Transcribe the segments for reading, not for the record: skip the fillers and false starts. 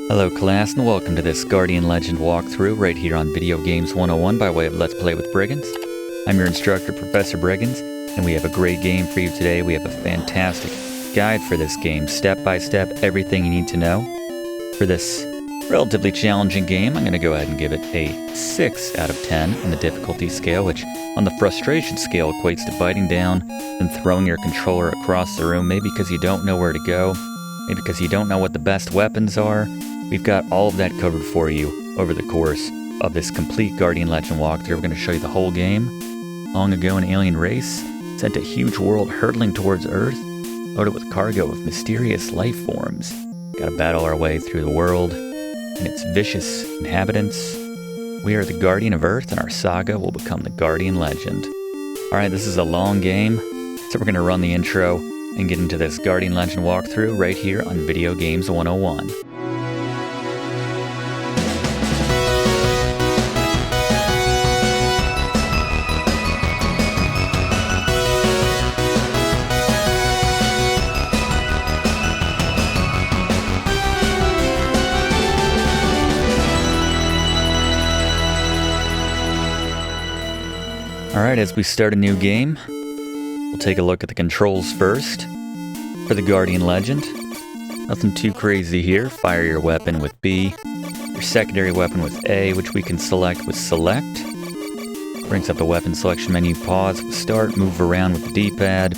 Hello class and welcome to this Guardian Legend walkthrough right here on Video Games 101 by way of Let's Play with Brigands. I'm your instructor, Professor Brigands, and we have a great game for you today. We have a fantastic guide for this game, step by step, everything you need to know. For this relatively challenging game, I'm going to go ahead and give it a 6 out of 10 in the difficulty scale, which on the frustration scale equates to biting down and throwing your controller across the room, maybe because you don't know where to go, maybe because you don't know what the best weapons are. We've got all of that covered for you over the course of this complete Guardian Legend walkthrough. We're going to show you the whole game. Long ago, an alien race sent a huge world hurtling towards Earth, loaded with cargo of mysterious life forms. Gotta battle our way through the world and its vicious inhabitants. We are the Guardian of Earth, and our saga will become the Guardian Legend. Alright, this is a long game, so we're going to run the intro and get into this Guardian Legend walkthrough right here on Video Games 101. Alright, as we start a new game, we'll take a look at the controls first. For the Guardian Legend, nothing too crazy here. Fire your weapon with B, your secondary weapon with A, which we can select with Select. Brings up the weapon selection menu, pause with Start, move around with the D-pad.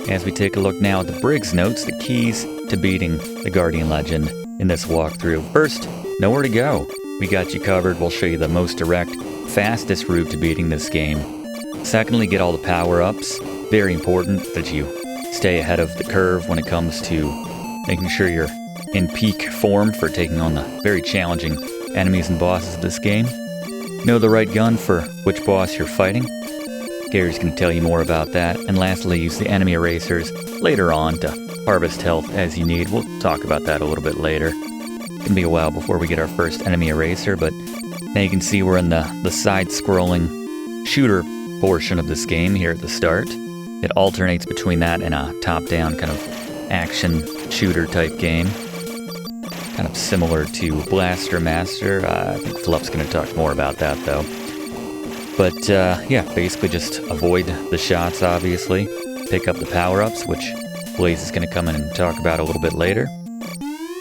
As we take a look now at the Briggs notes, the keys to beating the Guardian Legend in this walkthrough. First, know where to go. We got you covered. We'll show you the most direct, fastest route to beating this game. Secondly, get all the power-ups. Very important that you stay ahead of the curve when it comes to making sure you're in peak form for taking on the very challenging enemies and bosses of this game. Know the right gun for which boss you're fighting. Gary's going to tell you more about that. And lastly, use the enemy erasers later on to harvest health as you need. We'll talk about that a little bit later. It's going to be a while before we get our first enemy eraser, but now you can see we're in the side-scrolling shooter portion of this game here at the start. It alternates between that and a top-down kind of action shooter type game. Kind of similar to Blaster Master. I think Fluff's going to talk more about that though. But yeah, basically just avoid the shots obviously. Pick up the power-ups, which Blaze is going to come in and talk about a little bit later.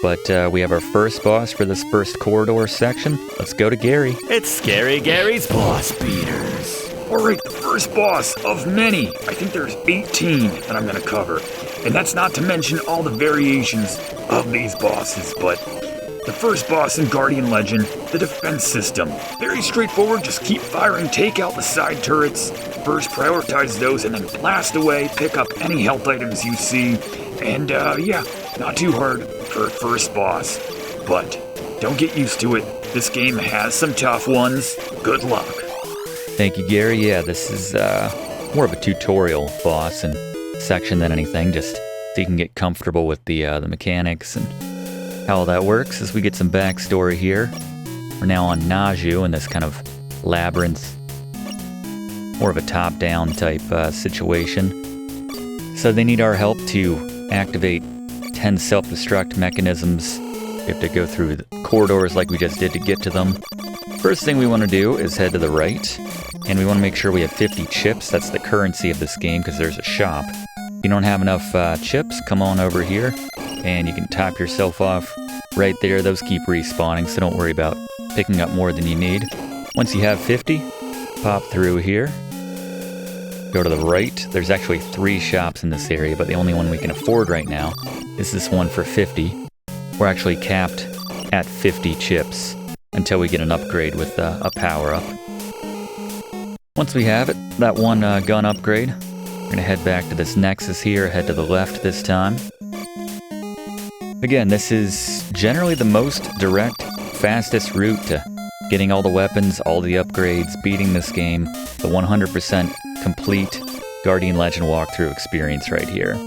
But we have our first boss for this first corridor section. Let's go to Gary. It's Scary Gary's Boss Beaters. Alright, the first boss of many. I think there's 18 that I'm going to cover. And that's not to mention all the variations of these bosses, but the first boss in Guardian Legend, the defense system. Very straightforward, just keep firing, take out the side turrets. First prioritize those and then blast away, pick up any health items you see. And yeah, not too hard for a first boss. But don't get used to it. This game has some tough ones. Good luck. Thank you, Gary. Yeah, this is more of a tutorial boss and section than anything, just so you can get comfortable with the mechanics and how all that works. As we get some backstory here, we're now on Naju in this kind of labyrinth, more of a top-down type situation. So they need our help to activate 10 self-destruct mechanisms. We have to go through the corridors like we just did to get to them. First thing we want to do is head to the right, and we want to make sure we have 50 chips. That's the currency of this game because there's a shop. If you don't have enough chips, come on over here, and you can top yourself off right there. Those keep respawning, so don't worry about picking up more than you need. Once you have 50, pop through here. Go to the right. There's actually 3 shops in this area, but the only one we can afford right now is this one for 50. We're actually capped at 50 chips until we get an upgrade with a power-up. Once we have it, that one gun upgrade, we're going to head back to this Nexus here, head to the left this time. Again, this is generally the most direct, fastest route to getting all the weapons, all the upgrades, beating this game, the 100% complete Guardian Legend walkthrough experience right here.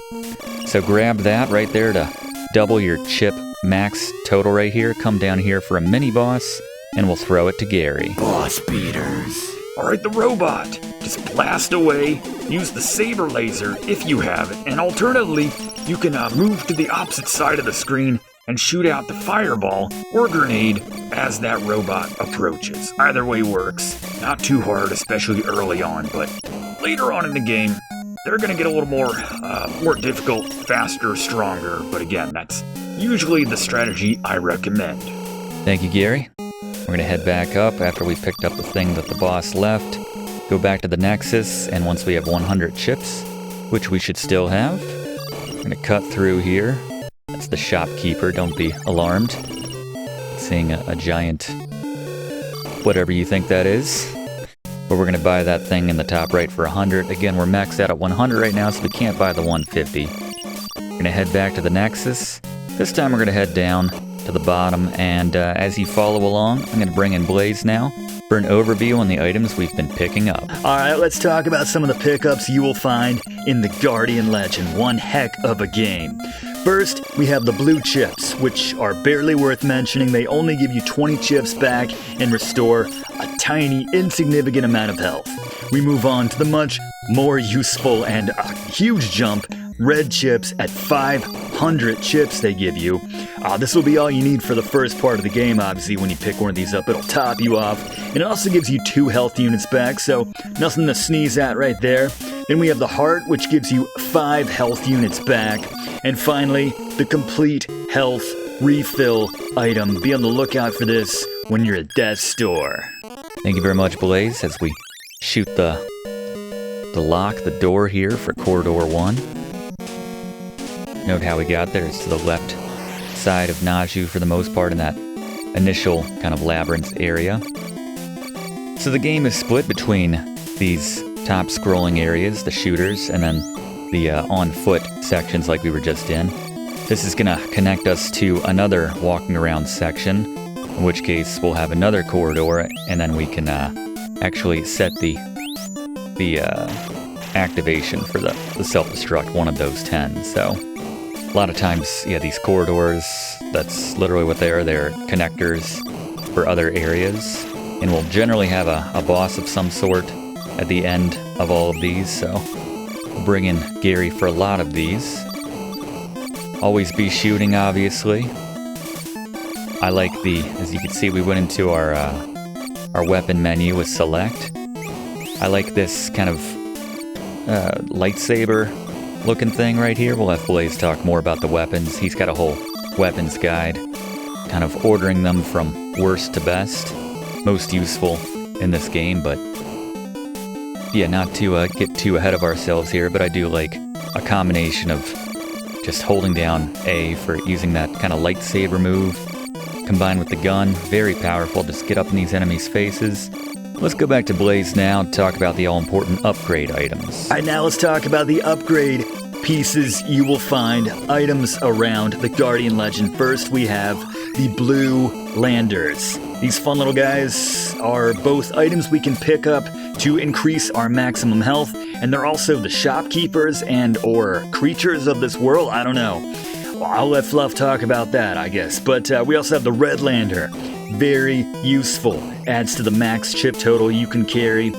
So grab that right there to double your chip max total right here. Come down here for a mini-boss, and we'll throw it to Gary. Boss Beaters. Alright, the robot. Just blast away, use the saber laser if you have it, and alternatively, you can move to the opposite side of the screen and shoot out the fireball or grenade as that robot approaches. Either way works. Not too hard, especially early on, but later on in the game, they're going to get a little more difficult, faster, stronger. But again, that's usually the strategy I recommend. Thank you, Gary. We're going to head back up after we picked up the thing that the boss left. Go back to the Nexus, and once we have 100 chips, which we should still have, we're going to cut through here. That's the shopkeeper, don't be alarmed. Seeing a giant, whatever you think that is. But we're going to buy that thing in the top right for 100. Again, we're maxed out at 100 right now, so we can't buy the 150. We're going to head back to the Nexus. This time we're going to head down to the bottom, and as you follow along, I'm going to bring in Blaze now for an overview on the items we've been picking up. Alright, let's talk about some of the pickups you will find in the Guardian Legend. One heck of a game. First, we have the blue chips, which are barely worth mentioning. They only give you 20 chips back and restore a tiny, insignificant amount of health. We move on to the much more useful and a huge jump, red chips at 500 chips they give you. This will be all you need for the first part of the game, obviously. When you pick one of these up, it'll top you off. And it also gives you 2 health units back, so nothing to sneeze at right there. Then we have the heart, which gives you 5 health units back. And finally, the complete health refill item. Be on the lookout for this when you're at Death's Store. Thank you very much, Blaze, as we shoot the lock, the door here for Corridor 1. Note how we got there. It's to the left side of Naju for the most part in that initial kind of labyrinth area. So the game is split between these top scrolling areas, the shooters, and then the on-foot sections like we were just in. This is going to connect us to another walking around section, in which case we'll have another corridor, and then we can actually set the activation for the self-destruct, one of those 10. So a lot of times, yeah, these corridors, that's literally what they are. They're connectors for other areas, and we'll generally have a boss of some sort at the end of all of these, so we'll bring in Gary for a lot of these. Always be shooting, obviously. I like as you can see, we went into our weapon menu with select. I like this kind of lightsaber looking thing right here. We'll have Blaze talk more about the weapons. He's got a whole weapons guide, kind of ordering them from worst to best. Most useful in this game, but yeah, not to get too ahead of ourselves here, but I do like a combination of just holding down A for using that kind of lightsaber move, combined with the gun. Very powerful. Just get up in these enemies' faces. Let's go back to Blaze now to talk about the all-important upgrade items. Alright, now let's talk about the upgrade pieces you will find, items around the Guardian Legend. First, we have the blue landers. These fun little guys are both items we can pick up to increase our maximum health, and they're also the shopkeepers and or creatures of this world. I don't know. Well, I'll let Fluff talk about that, I guess. But we also have the red lander. Very useful. Adds to the max chip total you can carry.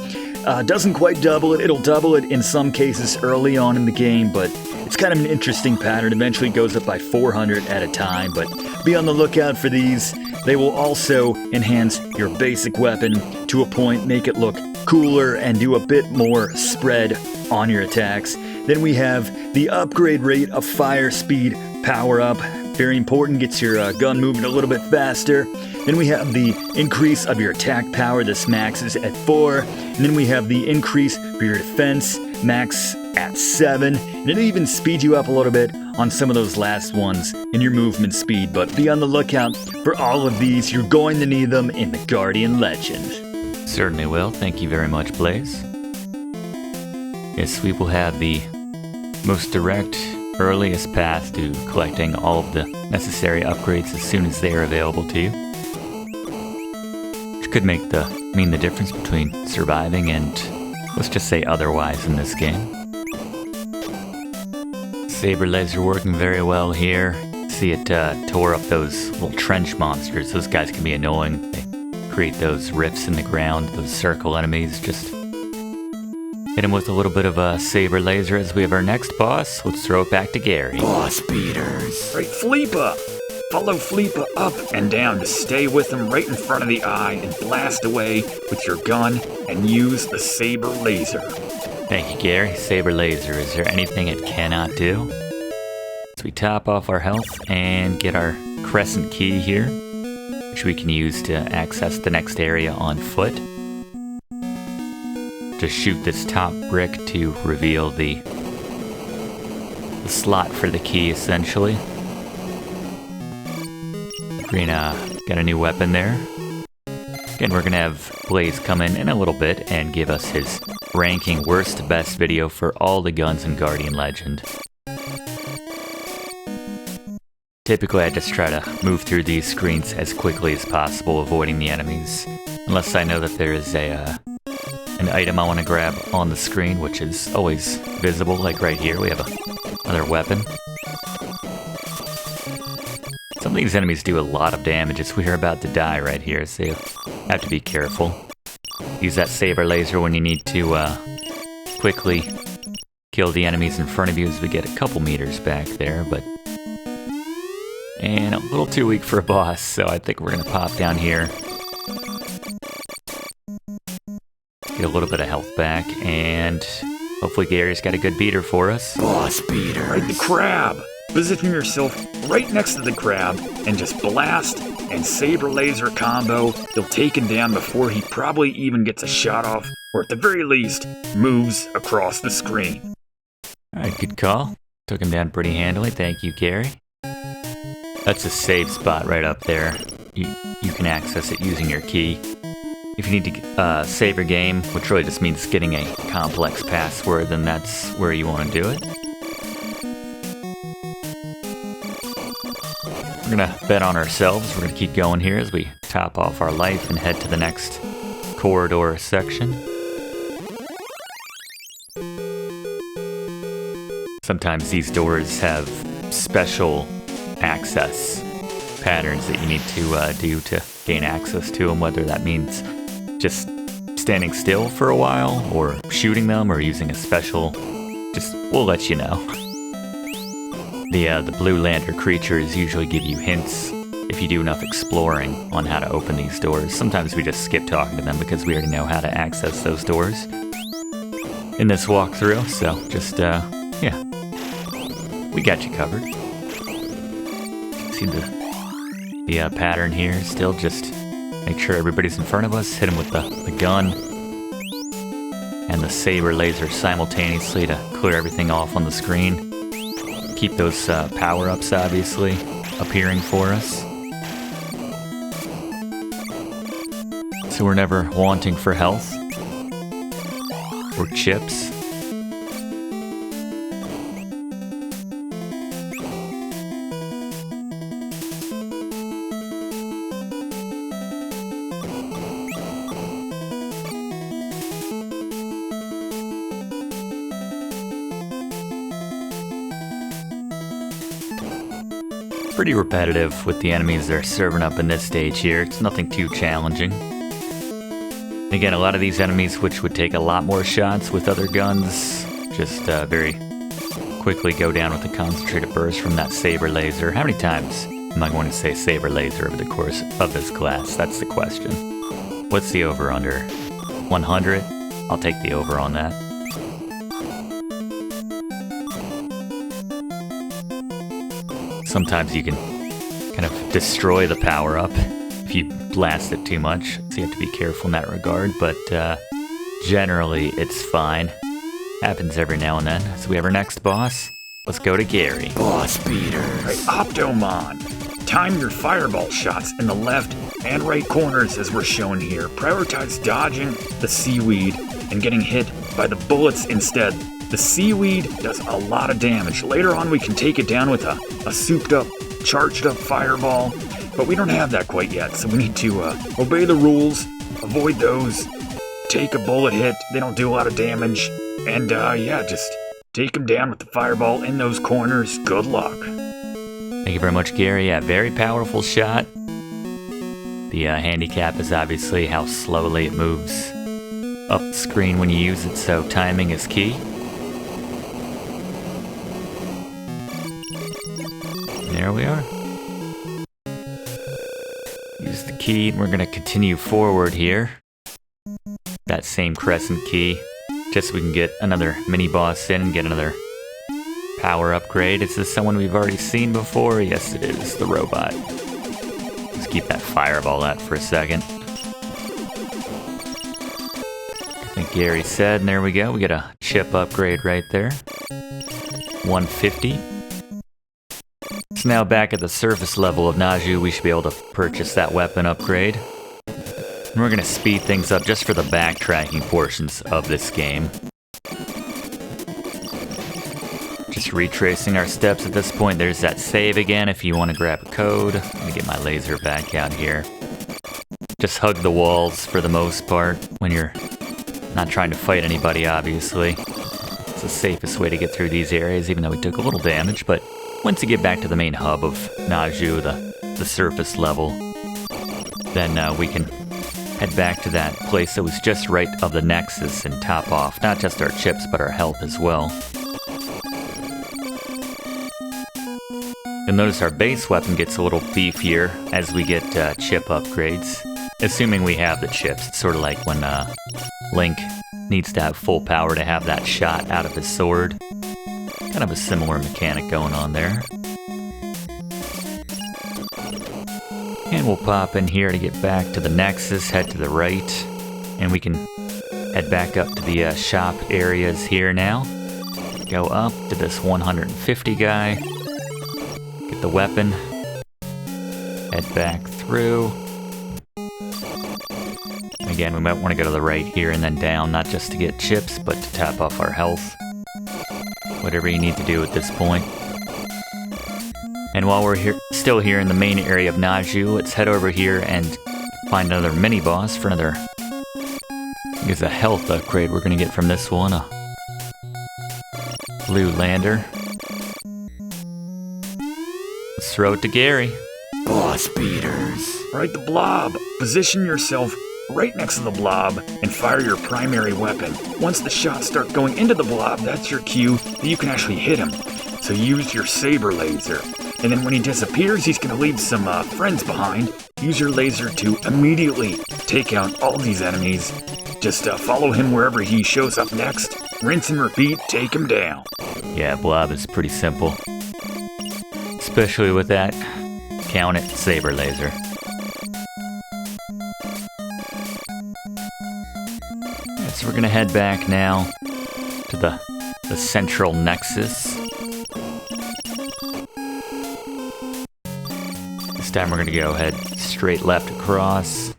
Doesn't quite double it. It'll double it in some cases early on in the game, but it's kind of an interesting pattern. Eventually goes up by 400 at a time, but be on the lookout for these. They will also enhance your basic weapon to a point, make it look cooler, and do a bit more spread on your attacks. Then we have the upgrade rate of fire speed power up. Very important, gets your gun moving a little bit faster. Then we have the increase of your attack power. This maxes at 4. And then we have the increase for your defense, max at 7. And it'll even speed you up a little bit on some of those last ones in your movement speed. But be on the lookout for all of these. You're going to need them in the Guardian Legend. Certainly will. Thank you very much, Blaze. Yes, we will have the most direct, earliest path to collecting all of the necessary upgrades as soon as they are available to you. Which could mean the difference between surviving and, let's just say, otherwise in this game. Saber laser working very well here. See it tore up those little trench monsters. Those guys can be annoying. They create those rifts in the ground, those circle enemies. Just hit him with a little bit of a saber laser as we have our next boss. Let's throw it back to Gary. Boss beaters. Right, Fleepa. Follow Fleepa up and down to stay with him right in front of the eye and blast away with your gun and use the saber laser. Thank you, Gary. Saber laser. Is there anything it cannot do? So we top off our health and get our crescent key here, which we can use to access the next area on foot. Just shoot this top brick to reveal the slot for the key, essentially. Green got a new weapon there. Again, we're gonna have Blaze come in a little bit and give us his ranking worst to best video for all the guns in Guardian Legend. Typically, I just try to move through these screens as quickly as possible, avoiding the enemies, unless I know that there is an item I want to grab on the screen, which is always visible, like right here. We have another weapon. Some of these enemies do a lot of damage as we are about to die right here, so you have to be careful. Use that saber laser when you need to quickly kill the enemies in front of you as we get a couple meters back there, but... And a little too weak for a boss, so I think we're gonna pop down here. Get a little bit of health back, and hopefully Gary's got a good beater for us. Boss beater. Right, the crab. Position yourself right next to the crab and just blast and saber laser combo. You'll take him down before he probably even gets a shot off, or at the very least, moves across the screen. Alright, good call. Took him down pretty handily. Thank you, Gary. That's a save spot right up there. You can access it using your key. If you need to save your game, which really just means getting a complex password, then that's where you want to do it. We're gonna bet on ourselves. We're gonna keep going here as we top off our life and head to the next corridor section. Sometimes these doors have special access patterns that you need to do to gain access to them, whether that means just standing still for a while, or shooting them, or using a special... we'll let you know. The blue lander creatures usually give you hints if you do enough exploring on how to open these doors. Sometimes we just skip talking to them because we already know how to access those doors in this walkthrough, so just, yeah. We got you covered. See the pattern here still, just make sure everybody's in front of us, hit them with the gun and the saber laser simultaneously to clear everything off on the screen. Keep those power-ups, obviously, appearing for us. So we're never wanting for health or chips. Pretty repetitive with the enemies they're serving up in this stage here. It's nothing too challenging. Again, a lot of these enemies, which would take a lot more shots with other guns, just very quickly go down with a concentrated burst from that saber laser. How many times am I going to say saber laser over the course of this class? That's the question. What's the over-under? 100? I'll take the over on that. Sometimes you can kind of destroy the power-up if you blast it too much, so you have to be careful in that regard, but generally it's fine. Happens every now and then. So we have our next boss. Let's go to Gary. Boss beaters. Right, Optomon. Time your fireball shots in the left and right corners as we're shown here. Prioritize dodging the seaweed and getting hit by the bullets instead. The seaweed does a lot of damage. Later on we can take it down with a souped up, charged up fireball, but we don't have that quite yet, so we need to obey the rules, avoid those, take a bullet hit, they don't do a lot of damage, and yeah, just take them down with the fireball in those corners. Good luck. Thank you very much, Gary. Yeah, very powerful shot. The handicap is obviously how slowly it moves up the screen when you use it, so timing is key. There we are. Use the key, and we're gonna continue forward here. That same crescent key, just so we can get another mini-boss in and get another power upgrade. Is this someone we've already seen before? Yes, it is, the robot. Let's keep that fireball out for a second. I think Gary said, and there we go. We get a chip upgrade right there. 150. So now back at the surface level of Naju, we should be able to purchase that weapon upgrade. And we're going to speed things up just for the backtracking portions of this game. Just retracing our steps at this point. There's that save again if you want to grab a code. Let me get my laser back out here. Just hug the walls for the most part when you're not trying to fight anybody, obviously. It's the safest way to get through these areas, even though we took a little damage. But once you get back to the main hub of Naju, the surface level, then we can head back to that place that was just right of the Nexus and top off not just our chips, but our health as well. You'll notice our base weapon gets a little beefier as we get chip upgrades, assuming we have the chips. It's sort of like when Link needs to have full power to have that shot out of his sword. Kind of a similar mechanic going on there. And we'll pop in here to get back to the Nexus, head to the right, and we can head back up to the shop areas here now. Go up to this 150 guy, get the weapon, head back through. Again, we might want to go to the right here and then down, not just to get chips, but to tap off our health. Whatever you need to do at this point. And while we're still here in the main area of Naju, let's head over here and find another mini-boss for another, I guess, a health upgrade we're going to get from this one. A blue lander. Let's throw it to Gary. Boss beaters. Right, the Blob. Position yourself right next to the Blob and fire your primary weapon. Once the shots start going into the Blob, that's your cue that you can actually hit him. So use your saber laser. And then when he disappears, he's going to leave some friends behind. Use your laser to immediately take out all these enemies. Just follow him wherever he shows up next. Rinse and repeat, take him down. Yeah, Blob is pretty simple. Especially with that count it saber laser. So we're going to head back now to the central Nexus. This time we're going to go ahead straight left across.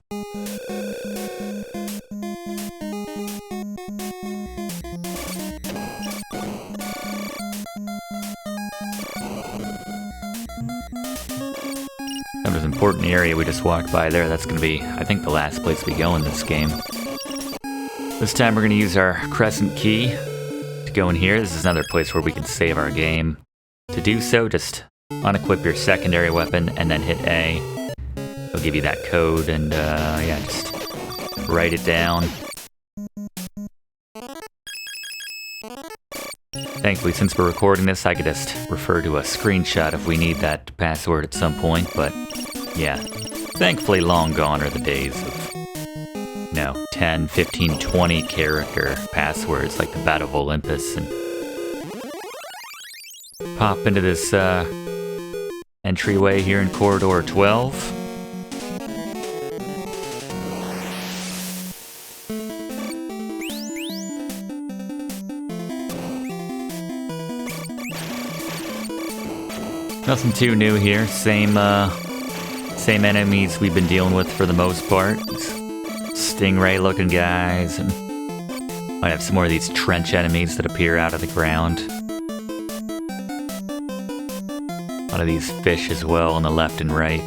That was an important area we just walked by there. That's going to be, I think, the last place we go in this game. This time we're going to use our crescent key to go in here. This is another place where we can save our game. To do so, just unequip your secondary weapon and then hit A. It'll give you that code and yeah, just write it down. Thankfully, since we're recording this, I could just refer to a screenshot if we need that password at some point, but yeah. Thankfully, long gone are the days of 10, 15, 20 character passwords like the Bat of Olympus, and pop into this entryway here in Corridor 12. Nothing too new here. Same enemies we've been dealing with for the most part. Stingray-looking guys, and might have some more of these trench enemies that appear out of the ground. A lot of these fish as well on the left and right.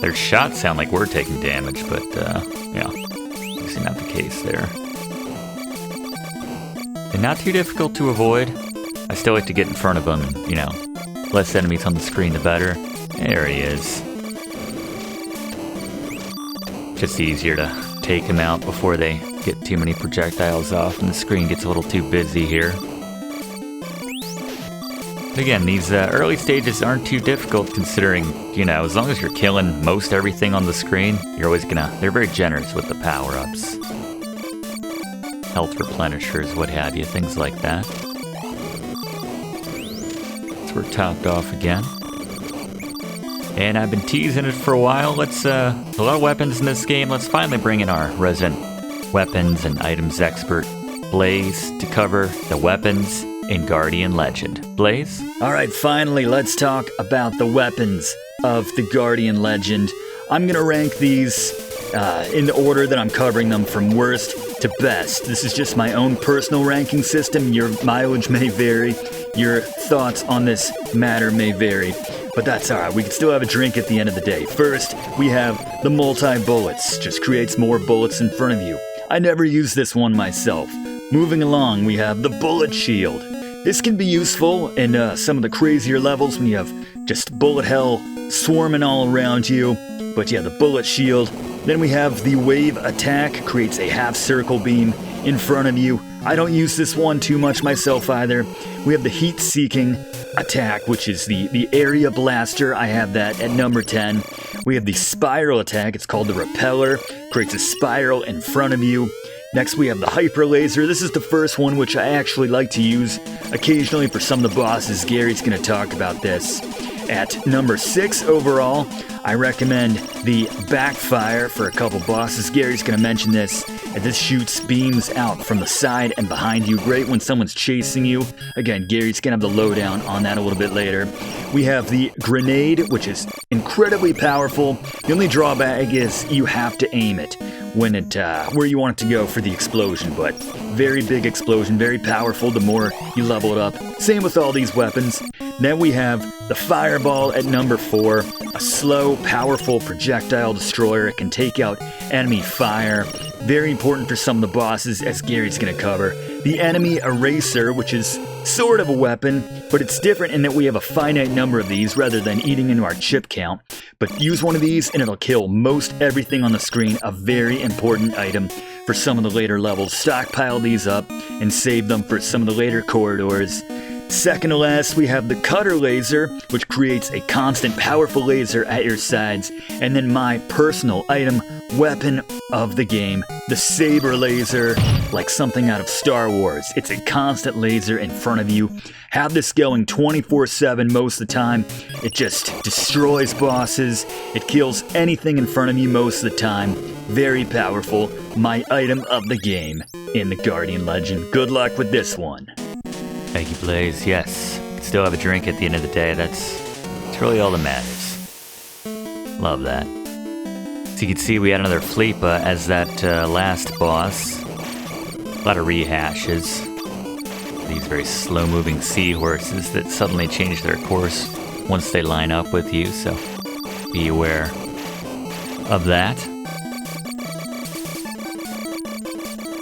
Their shots sound like we're taking damage, but yeah, obviously not the case there. And not too difficult to avoid. I still like to get in front of them, and, less enemies on the screen the better. There he is. Just easier to take him out before they get too many projectiles off and the screen gets a little too busy here. Again, these early stages aren't too difficult considering, you know, as long as you're killing most everything on the screen, you're always they're very generous with the power-ups. Health replenishers, what have you, things like that. So we're topped off again. And I've been teasing it for a while. Let's, a lot of weapons in this game. Let's finally bring in our resident weapons and items expert, Blaze, to cover the weapons in Guardian Legend. Blaze? Alright, finally, let's talk about the weapons of the Guardian Legend. I'm gonna rank these in the order that I'm covering them from worst to best. This is just my own personal ranking system. Your mileage may vary. Your thoughts on this matter may vary. But that's alright, we can still have a drink at the end of the day. First, we have the multi-bullets. Just creates more bullets in front of you. I never use this one myself. Moving along, we have the bullet shield. This can be useful in some of the crazier levels when you have just bullet hell swarming all around you. But yeah, the bullet shield. Then we have the wave attack, creates a half circle beam in front of you. I don't use this one too much myself either. We have the heat-seeking attack, which is the area blaster. I have that at number 10. We have the spiral attack. It's called the repeller. Creates a spiral in front of you. Next, we have the hyper laser. This is the first one, which I actually like to use occasionally for some of the bosses. Gary's going to talk about this. At number 6 overall, I recommend the backfire for a couple bosses. Gary's going to mention this. And this shoots beams out from the side and behind you. Great when someone's chasing you. Again, Gary's going to have the lowdown on that a little bit later. We have the grenade, which is incredibly powerful. The only drawback is you have to aim it when where you want it to go for the explosion, but very big explosion, very powerful the more you level it up. Same with all these weapons. Then we have the fireball at number 4, a slow, powerful projectile destroyer. It can take out enemy fire. Very important for some of the bosses, as Gary's going to cover. The enemy eraser, which is sort of a weapon, but it's different in that we have a finite number of these rather than eating into our chip count. But use one of these and it'll kill most everything on the screen, a very important item for some of the later levels. Stockpile these up and save them for some of the later corridors. Second to last, we have the cutter laser, which creates a constant powerful laser at your sides. And then my personal item, weapon of the game, the saber laser, like something out of Star Wars. It's a constant laser in front of you. Have this going 24/7 most of the time. It just destroys bosses. It kills anything in front of you most of the time. Very powerful. My item of the game in the Guardian Legend. Good luck with this one. Thank you, Blaze. Yes, still have a drink at the end of the day. That's really all that matters. Love that. So you can see we had another Fleepa as that last boss. A lot of rehashes. These very slow-moving seahorses that suddenly change their course once they line up with you, so be aware of that.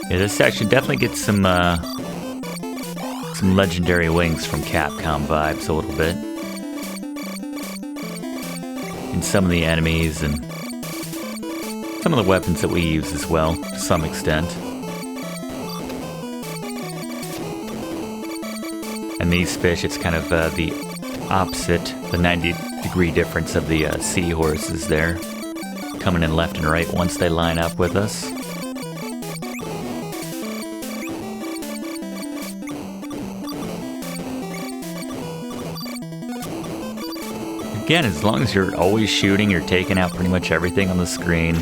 Yeah, this section definitely gets some legendary wings from Capcom vibes a little bit. And some of the enemies and some of the weapons that we use as well, to some extent. And these fish, it's kind of the opposite, the 90-degree difference of the seahorses there. Coming in left and right once they line up with us. Again, as long as you're always shooting, you're taking out pretty much everything on the screen,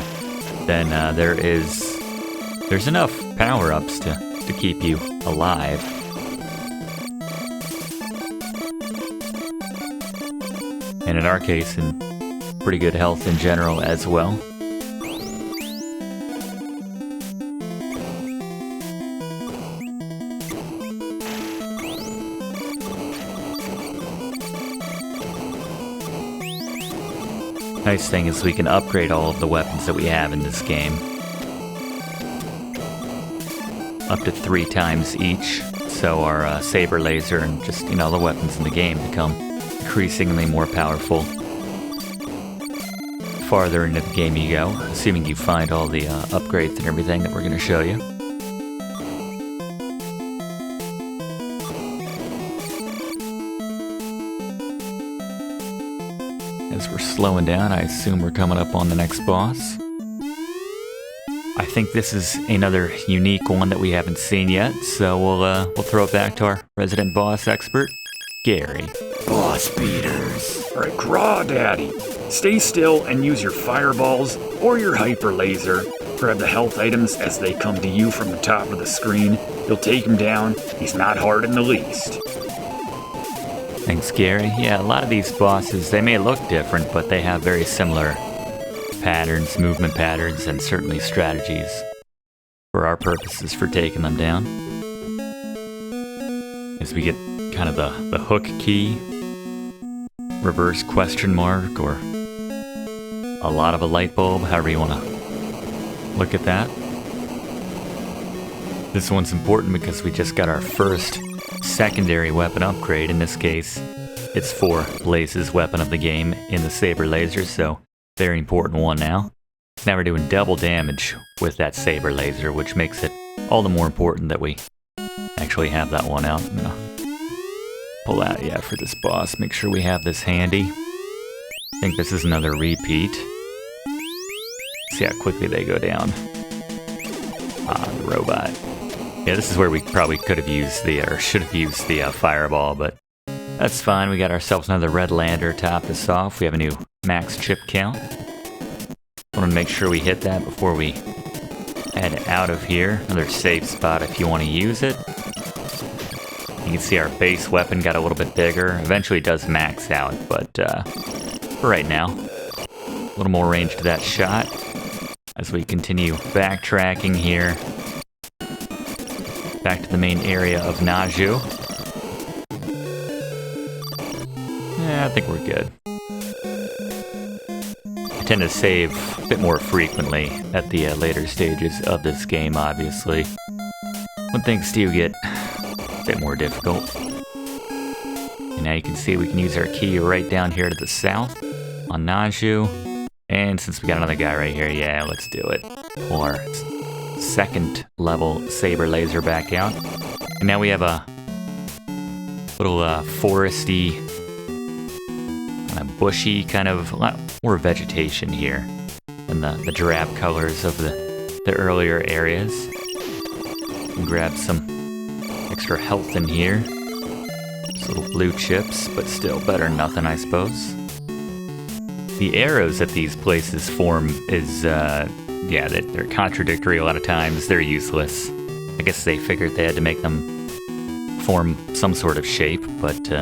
then there's enough power-ups to keep you alive. And in our case, in pretty good health in general as well. Nice thing is we can upgrade all of the weapons that we have in this game. Up to 3 times each, so our saber laser and just, the weapons in the game become increasingly more powerful. farther into the game you go, assuming you find all the upgrades and everything that we're going to show you. As we're slowing down, I assume we're coming up on the next boss. I think this is another unique one that we haven't seen yet, so we'll throw it back to our resident boss expert, Gary. Boss beaters. Alright, Crawdaddy. Stay still and use your fireballs or your hyper laser. Grab the health items as they come to you from the top of the screen. You'll take him down. He's not hard in the least. Thanks, Gary. Yeah, a lot of these bosses, they may look different, but they have very similar patterns, movement patterns, and certainly strategies for our purposes for taking them down. As we get kind of the hook key, reverse question mark, or a lot of a light bulb, however you want to look at that. This one's important because we just got our first secondary weapon upgrade. In this case, it's for Blaze's weapon of the game in the Saber Laser, so very important one now. Now we're doing double damage with that Saber Laser, which makes it all the more important that we actually have that one out. I'm gonna pull out, yeah, for this boss. Make sure we have this handy. I think this is another repeat. See how quickly they go down. The robot. Yeah, this is where we probably could have used or should have used the fireball, but that's fine. We got ourselves another red lander to top this off. We have a new max chip count. Want to make sure we hit that before we head out of here. Another safe spot if you want to use it. You can see our base weapon got a little bit bigger. Eventually it does max out, but for right now, a little more range to that shot. As we continue backtracking here, back to the main area of Naju. Yeah, I think we're good. I tend to save a bit more frequently at the later stages of this game, obviously, when things do get a bit more difficult. And now you can see we can use our key right down here to the south on Naju. And since we got another guy right here, yeah, let's do it. Pull our second level Saber Laser back out. And now we have a little foresty, kind of bushy, kind of a lot more vegetation here than the drab colors of the earlier areas. And grab some extra health in here. Just little blue chips, but still better than nothing, I suppose. The arrows that these places form is, yeah, they're contradictory a lot of times. They're useless. I guess they figured they had to make them form some sort of shape, but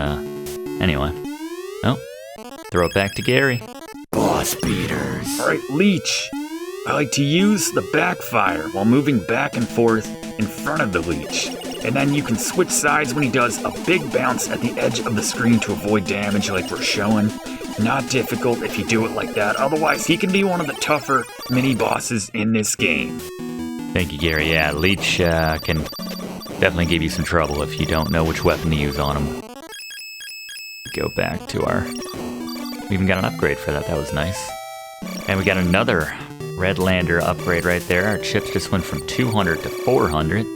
anyway. Oh, throw it back to Gary. Boss beaters. Alright, Leech. I like to use the backfire while moving back and forth in front of the Leech. And then you can switch sides when he does a big bounce at the edge of the screen to avoid damage like we're showing. Not difficult if you do it like that, otherwise he can be one of the tougher mini-bosses in this game. Thank you, Gary. Yeah, Leech can definitely give you some trouble if you don't know which weapon to use on him. Go back to our... We even got an upgrade for that, that was nice. And we got another Red Lander upgrade right there. Our chips just went from 200 to 400.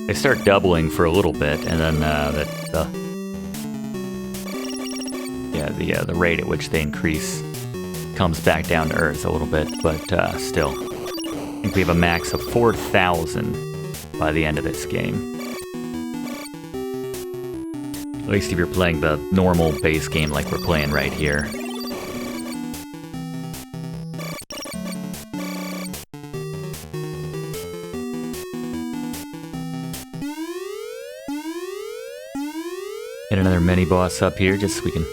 They start doubling for a little bit, and then the rate at which they increase comes back down to earth a little bit, but still. I think we have a max of 4,000 by the end of this game. At least if you're playing the normal base game like we're playing right here. And another mini boss up here, just so we can...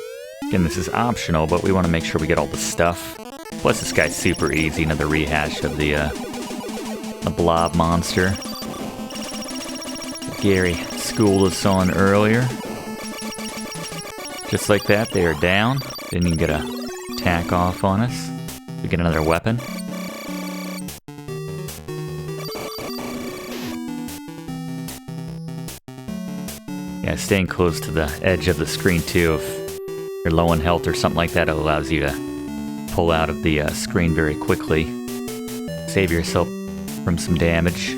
Again, this is optional, but we want to make sure we get all the stuff. Plus, this guy's super easy. Another rehash of the Blob monster that Gary schooled us on earlier. Just like that, they are down. Didn't even get a attack off on us. We get another weapon. Yeah, staying close to the edge of the screen too. If you're low on health or something like that, it allows you to pull out of the screen very quickly. Save yourself from some damage.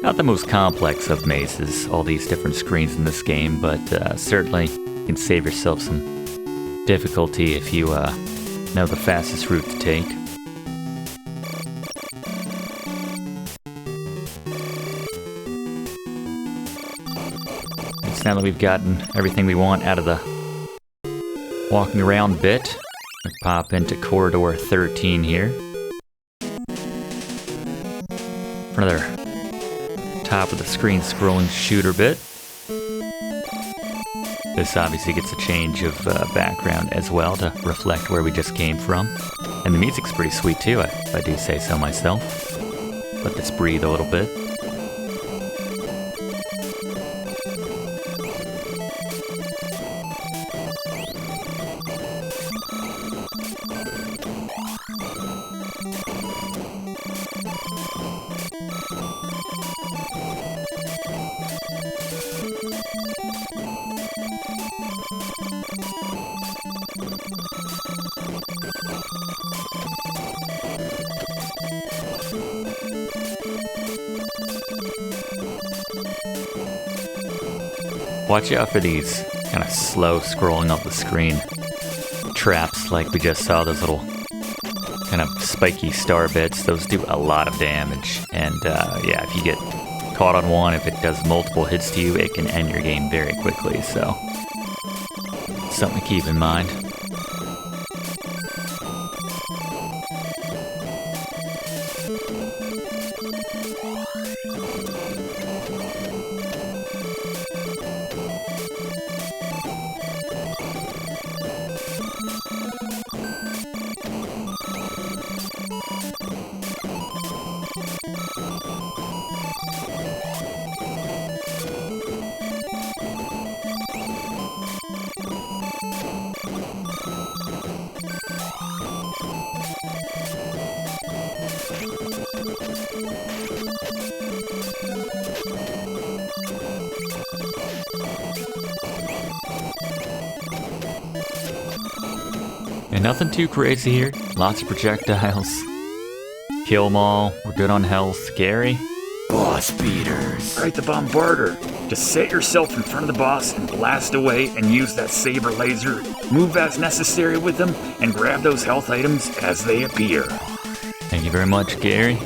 Not the most complex of mazes, all these different screens in this game, but certainly you can save yourself some difficulty if you know the fastest route to take. It's now that we've gotten everything we want out of the walking around bit, we pop into corridor 13 here. For another top of the screen scrolling shooter bit. This obviously gets a change of background as well to reflect where we just came from. And the music's pretty sweet too, if I do say so myself. Let this breathe a little bit. Watch out for these kind of slow scrolling up the screen traps like we just saw, those little kind of spiky star bits. Those do a lot of damage, and yeah, if you get caught on one, if it does multiple hits to you, it can end your game very quickly, so something to keep in mind. And nothing too crazy here. Lots of projectiles. Kill them all. We're good on health. Scary. Boss beaters. Alright, the Bombarder. Just set yourself in front of the boss and blast away and use that saber laser. Move as necessary with them and grab those health items as they appear. Thank you very much, Gary.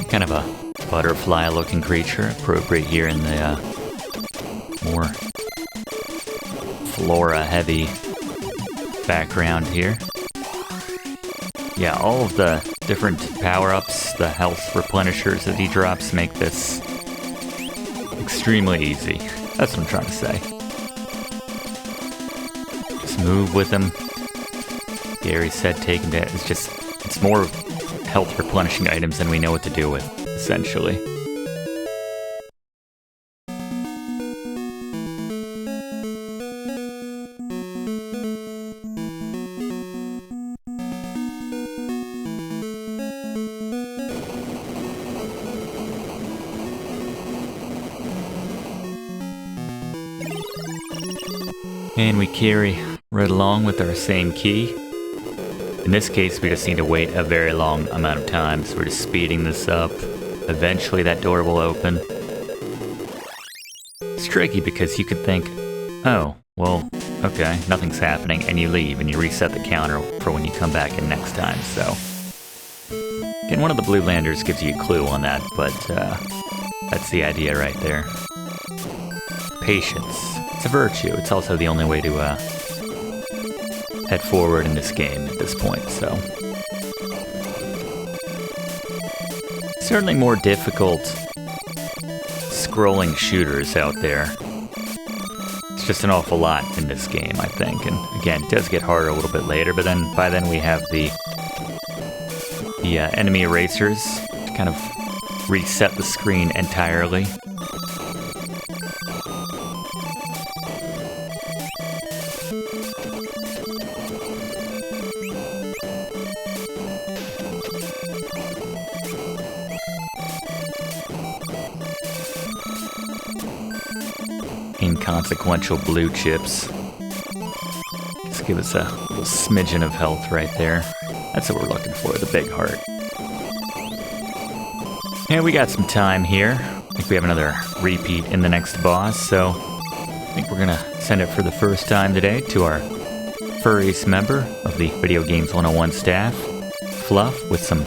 Kind of a butterfly-looking creature. Appropriate here in the more flora-heavy background here. Yeah, all of the different power-ups, the health replenishers that he drops make this extremely easy. That's what I'm trying to say. Just move with him. Gary said take him down. It's more health replenishing items than we know what to do with, essentially. And we carry right along with our same key. In this case, we just need to wait a very long amount of time, so we're just speeding this up. Eventually that door will open. It's tricky because you could think, oh, well, okay, nothing's happening, and you leave, and you reset the counter for when you come back in next time, so. Again, one of the blue landers gives you a clue on that, but that's the idea right there. Patience. It's a virtue. It's also the only way to head forward in this game at this point, so. Certainly more difficult scrolling shooters out there. It's just an awful lot in this game, I think. And again, it does get harder a little bit later, but then by then we have the enemy erasers to kind of reset the screen entirely. inconsequential blue chips. Just give us a little smidgen of health right there. That's what we're looking for, the big heart. Yeah, we got some time here. I think we have another repeat in the next boss, so I think we're gonna send it for the first time today to our furriest member of the Video Games 101 staff, Fluff, with some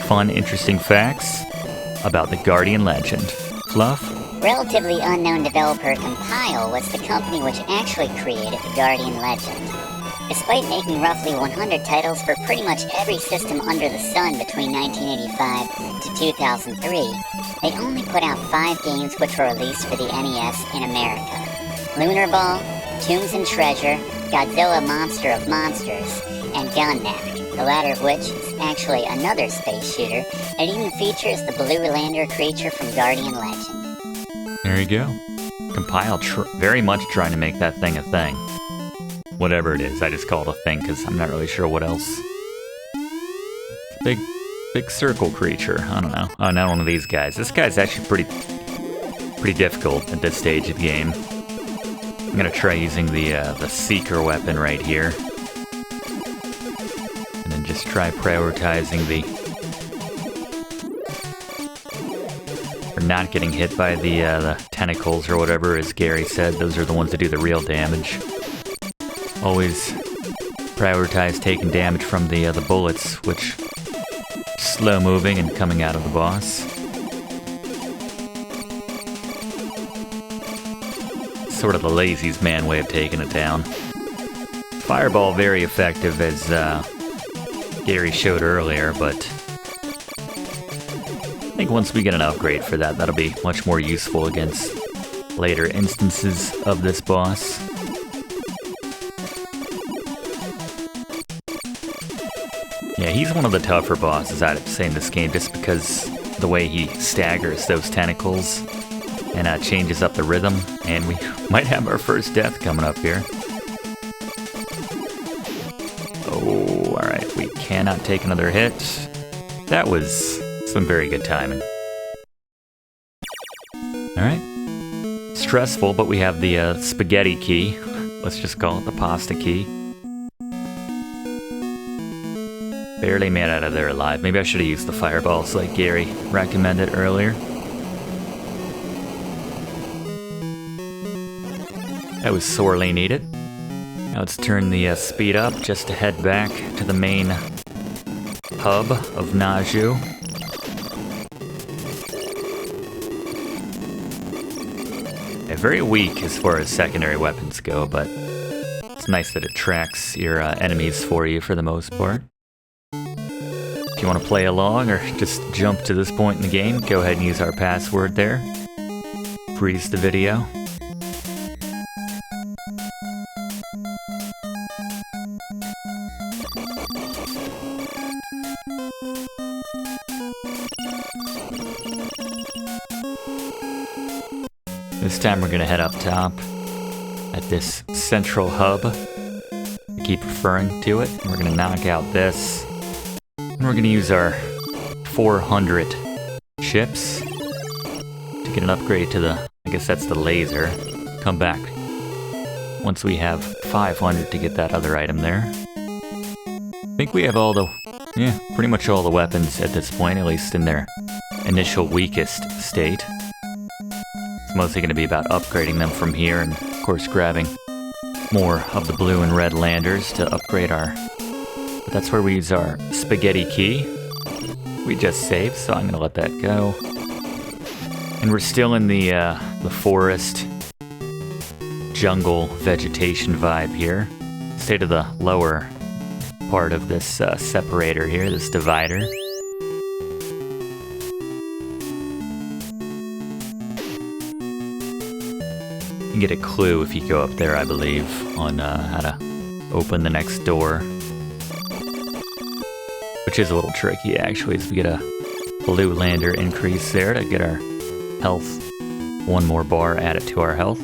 fun, interesting facts about the Guardian Legend. Fluff? Relatively unknown developer Compile was the company which actually created the Guardian Legend. Despite making roughly 100 titles for pretty much every system under the sun between 1985 to 2003, they only put out 5 games which were released for the NES in America. Lunar Ball, Tombs and Treasure, Godzilla Monster of Monsters, and Gunnak, the latter of which is actually another space shooter. It even features the blue lander creature from Guardian Legend. There you go. Compile very much trying to make that thing a thing. Whatever it is, I just call it a thing because I'm not really sure what else. Big circle creature. I don't know. Oh, not one of these guys. This guy's actually pretty difficult at this stage of the game. I'm gonna try using the Seeker weapon right here, and then just try prioritizing or not getting hit by the tentacles or whatever, as Gary said. Those are the ones that do the real damage. Always prioritize taking damage from the bullets, which are slow moving and coming out of the boss. Sort of the laziest man way of taking it down. Fireball very effective, as Gary showed earlier, but I think once we get an upgrade for that, that'll be much more useful against later instances of this boss. Yeah, he's one of the tougher bosses, I'd have to say, in this game, just because the way he staggers those tentacles and changes up the rhythm, and we might have our first death coming up here. Oh, alright, we cannot take another hit. That was some very good timing. Alright. Stressful, but we have the spaghetti key. Let's just call it the pasta key. Barely made out of there alive. Maybe I should have used the fireballs like Gary recommended earlier. That was sorely needed. Now let's turn the speed up just to head back to the main hub of Naju. Yeah, very weak as far as secondary weapons go, but it's nice that it tracks your enemies for you for the most part. If you want to play along or just jump to this point in the game, go ahead and use our password there. Freeze the video. This time we're gonna head up top at this central hub. I keep referring to it. We're gonna knock out this. And we're gonna use our 400 chips to get an upgrade to the, I guess that's the laser. Come back once we have 500 to get that other item there. I think we have all the, pretty much all the weapons at this point, at least in their initial weakest state. It's mostly going to be about upgrading them from here, and of course grabbing more of the blue and red landers to upgrade our... But that's where we use our spaghetti key. We just saved, so I'm going to let that go. And we're still in the forest, jungle, vegetation vibe here. Stay to the lower part of this separator here, this divider. You can get a clue if you go up there, I believe, on how to open the next door. Which is a little tricky, actually, as we get a blue lander increase there to get our health. One more bar added to our health.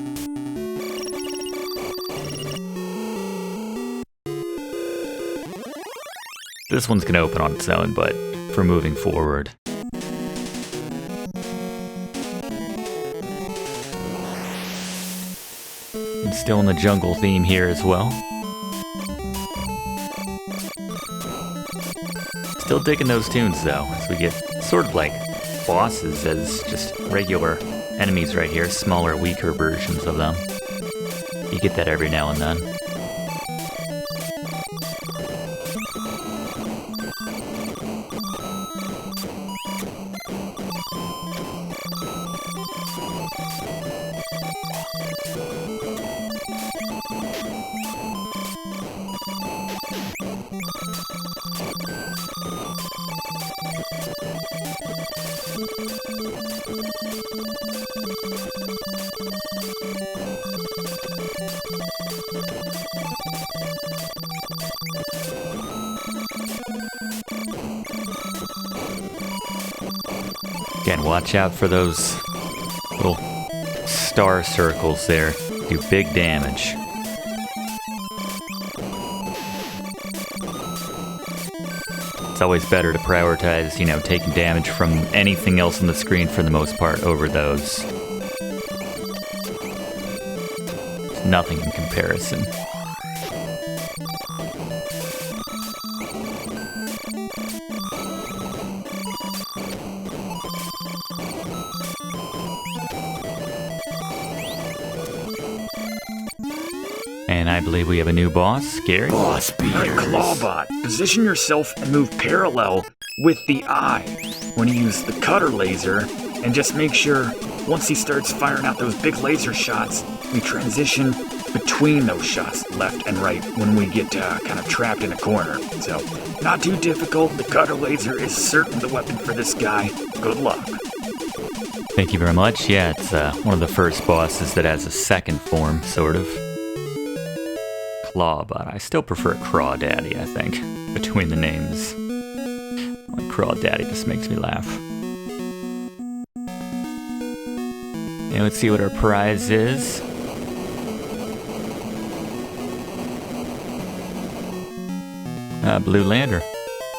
This one's going to open on its own, but for moving forward. Keeping still in the jungle theme here as well. Still digging those tunes though, as we get sort of like bosses as just regular enemies right here, smaller, weaker versions of them. You get that every now and then. Again, watch out for those little star circles there. Do big damage. It's always better to prioritize, you know, taking damage from anything else on the screen for the most part over those. It's nothing in comparison. And I believe we have a new boss, Gary. Boss beaters. Alright, Clawbot, position yourself and move parallel with the eye when you use the cutter laser, and just make sure once he starts firing out those big laser shots, we transition between those shots, left and right, when we get kind of trapped in a corner. So, not too difficult. The cutter laser is certainly the weapon for this guy. Good luck. Thank you very much. Yeah, it's one of the first bosses that has a second form, sort of. Clawbot. I still prefer Crawdaddy, I think, between the names. Like Crawdaddy just makes me laugh. And let's see what our prize is. Blue Lander.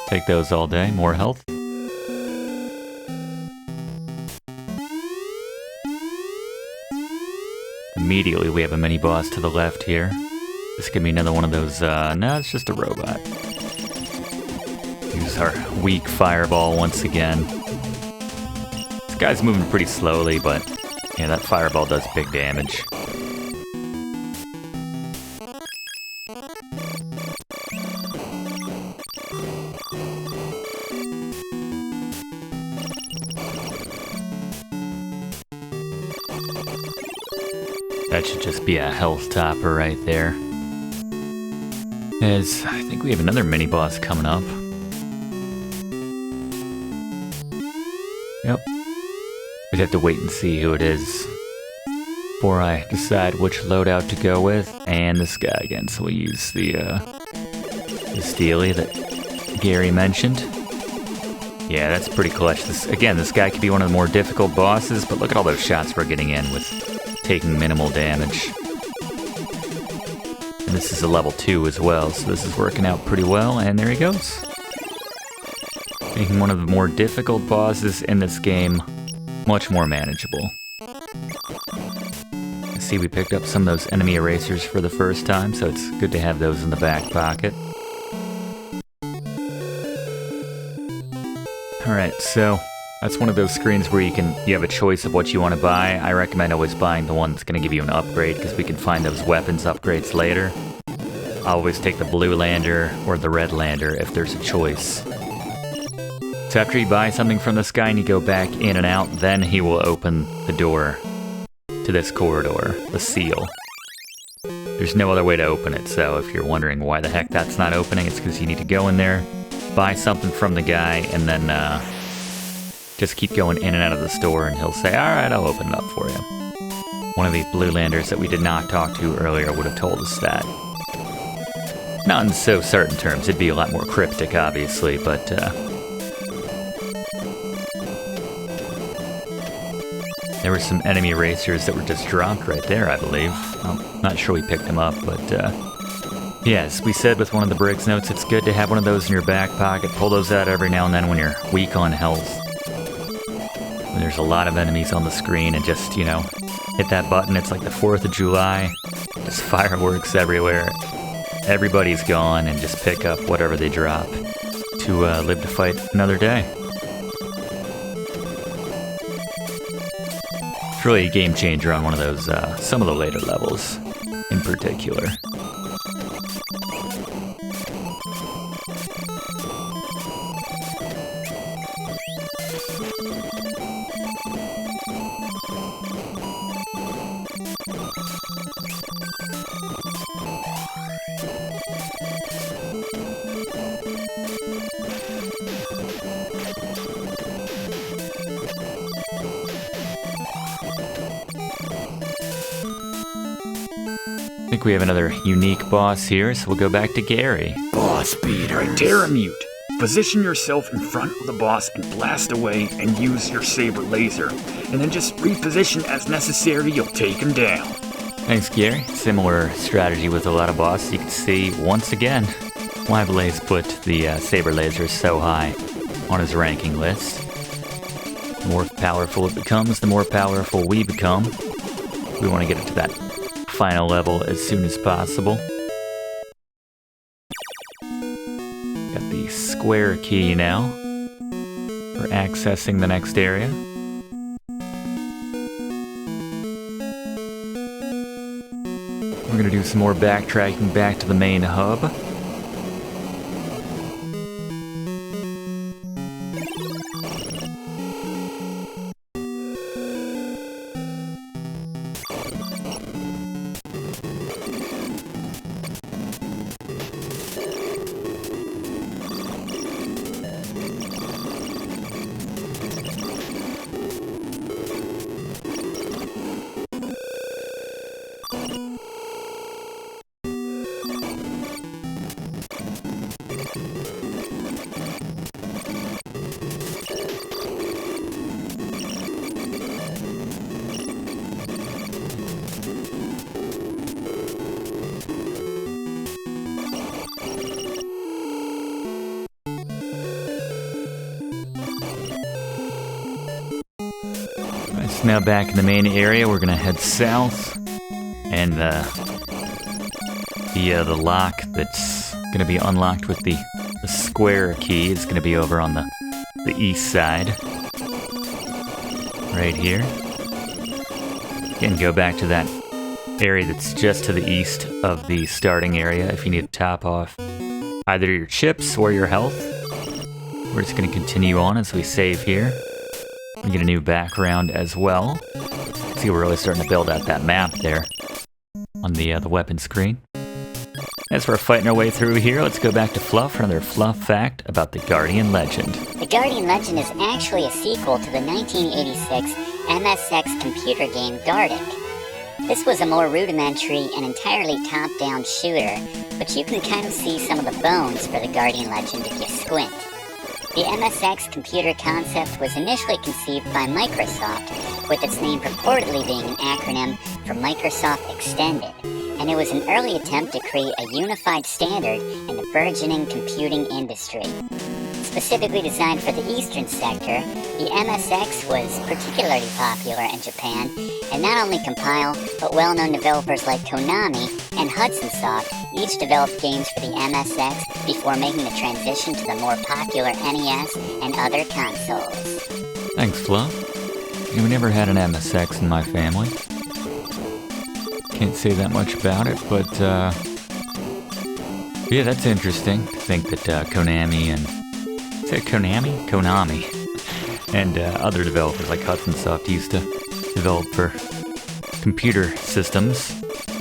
Take those all day. More health. Immediately we have a mini boss to the left here. This could be another one of those, no, it's just a robot. Use our weak fireball once again. This guy's moving pretty slowly, but yeah, that fireball does big damage. That should just be a health topper right there. As I think we have another mini boss coming up. Yep. We'd have to wait and see who it is before I decide which loadout to go with. And this guy again, so we'll use the Steely that Gary mentioned. Yeah, that's pretty clutch. This guy could be one of the more difficult bosses, but look at all those shots we're getting in with taking minimal damage. And this is a level 2 as well, so this is working out pretty well, and there he goes. Making one of the more difficult bosses in this game much more manageable. I see we picked up some of those enemy erasers for the first time, so it's good to have those in the back pocket. Alright, so that's one of those screens where you have a choice of what you want to buy. I recommend always buying the one that's going to give you an upgrade, because we can find those weapons upgrades later. I'll always take the blue lander or the red lander if there's a choice. So after you buy something from this guy and you go back in and out, then he will open the door to this corridor, the seal. There's no other way to open it, so if you're wondering why the heck that's not opening, it's because you need to go in there, buy something from the guy, and then just keep going in and out of the store, and he'll say, alright, I'll open it up for you. One of these blue landers that we did not talk to earlier would have told us that. Not in so certain terms, it'd be a lot more cryptic, obviously, but there were some enemy erasers that were just dropped right there, I believe. I'm not sure we picked them up, but yes, we said with one of the Briggs notes, it's good to have one of those in your back pocket. Pull those out every now and then when you're weak on health. When there's a lot of enemies on the screen, and just, you know, hit that button. It's like the 4th of July. Just fireworks everywhere. Everybody's gone and just pick up whatever they drop to live to fight another day. It's really a game changer on one of those, some of the later levels in particular. I think we have another unique boss here, so we'll go back to Gary. Boss beaters. Teramute. Position yourself in front of the boss and blast away and use your saber laser. And then just reposition as necessary, you'll take him down. Thanks, Gary. Similar strategy with a lot of bosses. You can see, once again, why Blaze put the saber laser so high on his ranking list. The more powerful it becomes, the more powerful we become. We want to get it to that final level as soon as possible. Got the square key now for accessing the next area. We're going to do some more backtracking back to the main hub. So now back in the main area, we're gonna head south, and the lock that's gonna be unlocked with the square key is gonna be over on the east side, right here. Again, go back to that area that's just to the east of the starting area if you need to top off either your chips or your health. We're just gonna continue on as we save here. We get a new background as well. See, we're really starting to build out that map there on the weapon screen. As we're fighting our way through here, let's go back to Fluff for another Fluff fact about the Guardian Legend. The Guardian Legend is actually a sequel to the 1986 MSX computer game Guardic. This was a more rudimentary and entirely top-down shooter, but you can kind of see some of the bones for the Guardian Legend if you squint. The MSX computer concept was initially conceived by Microsoft, with its name purportedly being an acronym for Microsoft Extended, and it was an early attempt to create a unified standard in the burgeoning computing industry. Specifically designed for the Eastern sector, the MSX was particularly popular in Japan, and not only Compile, but well-known developers like Konami and Hudson Soft each developed games for the MSX before making the transition to the more popular NES and other consoles. Thanks, Fluff. We never had an MSX in my family. Can't say that much about it, but yeah, that's interesting to think that Konami and and other developers like Hudson Soft used to develop for computer systems,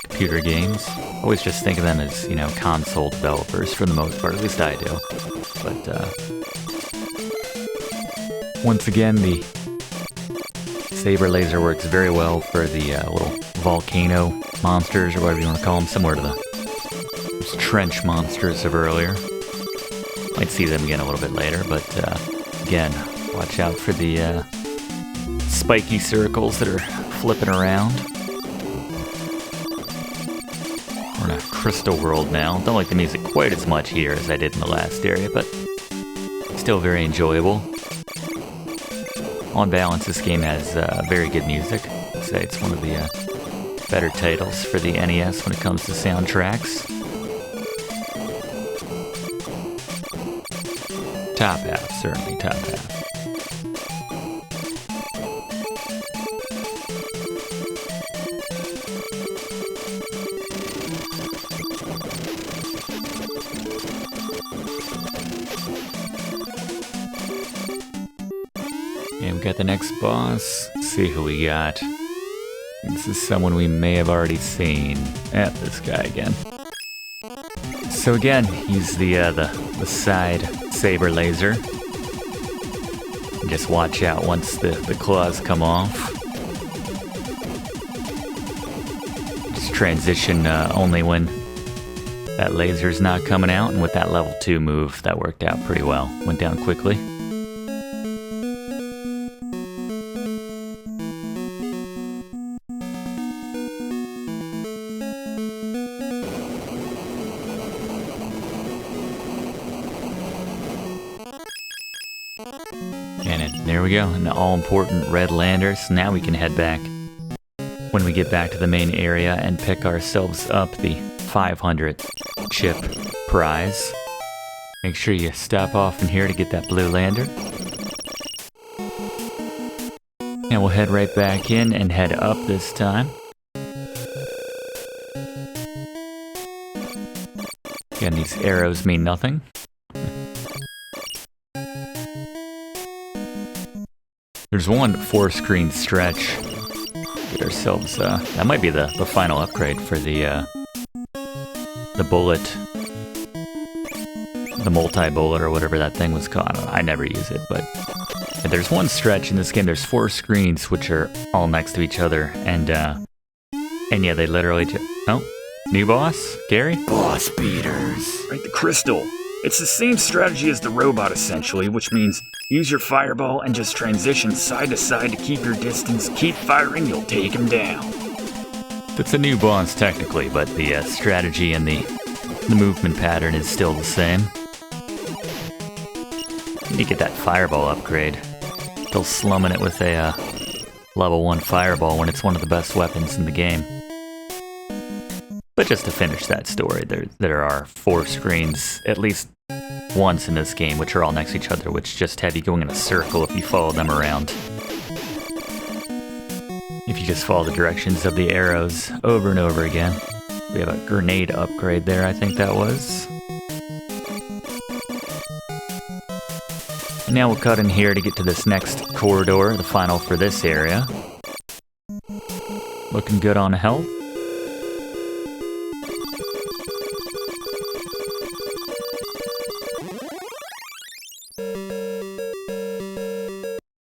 computer games. I always just think of them as, you know, console developers for the most part, at least I do. But once again, the saber laser works very well for the little volcano monsters, or whatever you want to call them, similar to those trench monsters of earlier. Might see them again a little bit later, but again, watch out for the spiky circles that are flipping around. We're in a crystal world now. Don't like the music quite as much here as I did in the last area, but still very enjoyable. On balance, this game has very good music. I'd say it's one of the better titles for the NES when it comes to soundtracks. Top half, certainly top half. And we got the next boss. Let's see who we got. This is someone we may have already seen. This guy again. So again, he's the side saber laser. Just watch out once the claws come off. Just transition only when that laser's not coming out, and with that level 2 move, that worked out pretty well. Went down quickly. There we go, an all-important red lander. So now we can head back when we get back to the main area and pick ourselves up the 500 chip prize. Make sure you stop off in here to get that blue lander. And we'll head right back in and head up this time. Again, these arrows mean nothing. There's one 4-screen stretch. Get ourselves, that might be the final upgrade for the bullet, the multi-bullet or whatever that thing was called. I never use it, but there's one stretch in this game. There's 4 screens which are all next to each other, and yeah, they literally just, oh, new boss, Gary? Boss beaters. Right, the crystal. It's the same strategy as the robot, essentially, which means use your fireball and just transition side to side to keep your distance. Keep firing, you'll take him down. It's a new boss, technically, but the strategy and the movement pattern is still the same. You get that fireball upgrade. Still slumming it with a level 1 fireball when it's one of the best weapons in the game. But just to finish that story, there are 4 screens, at least once in this game, which are all next to each other, which just have you going in a circle if you follow them around. If you just follow the directions of the arrows over and over again. We have a grenade upgrade there, I think that was. And now we'll cut in here to get to this next corridor, the final for this area. Looking good on health.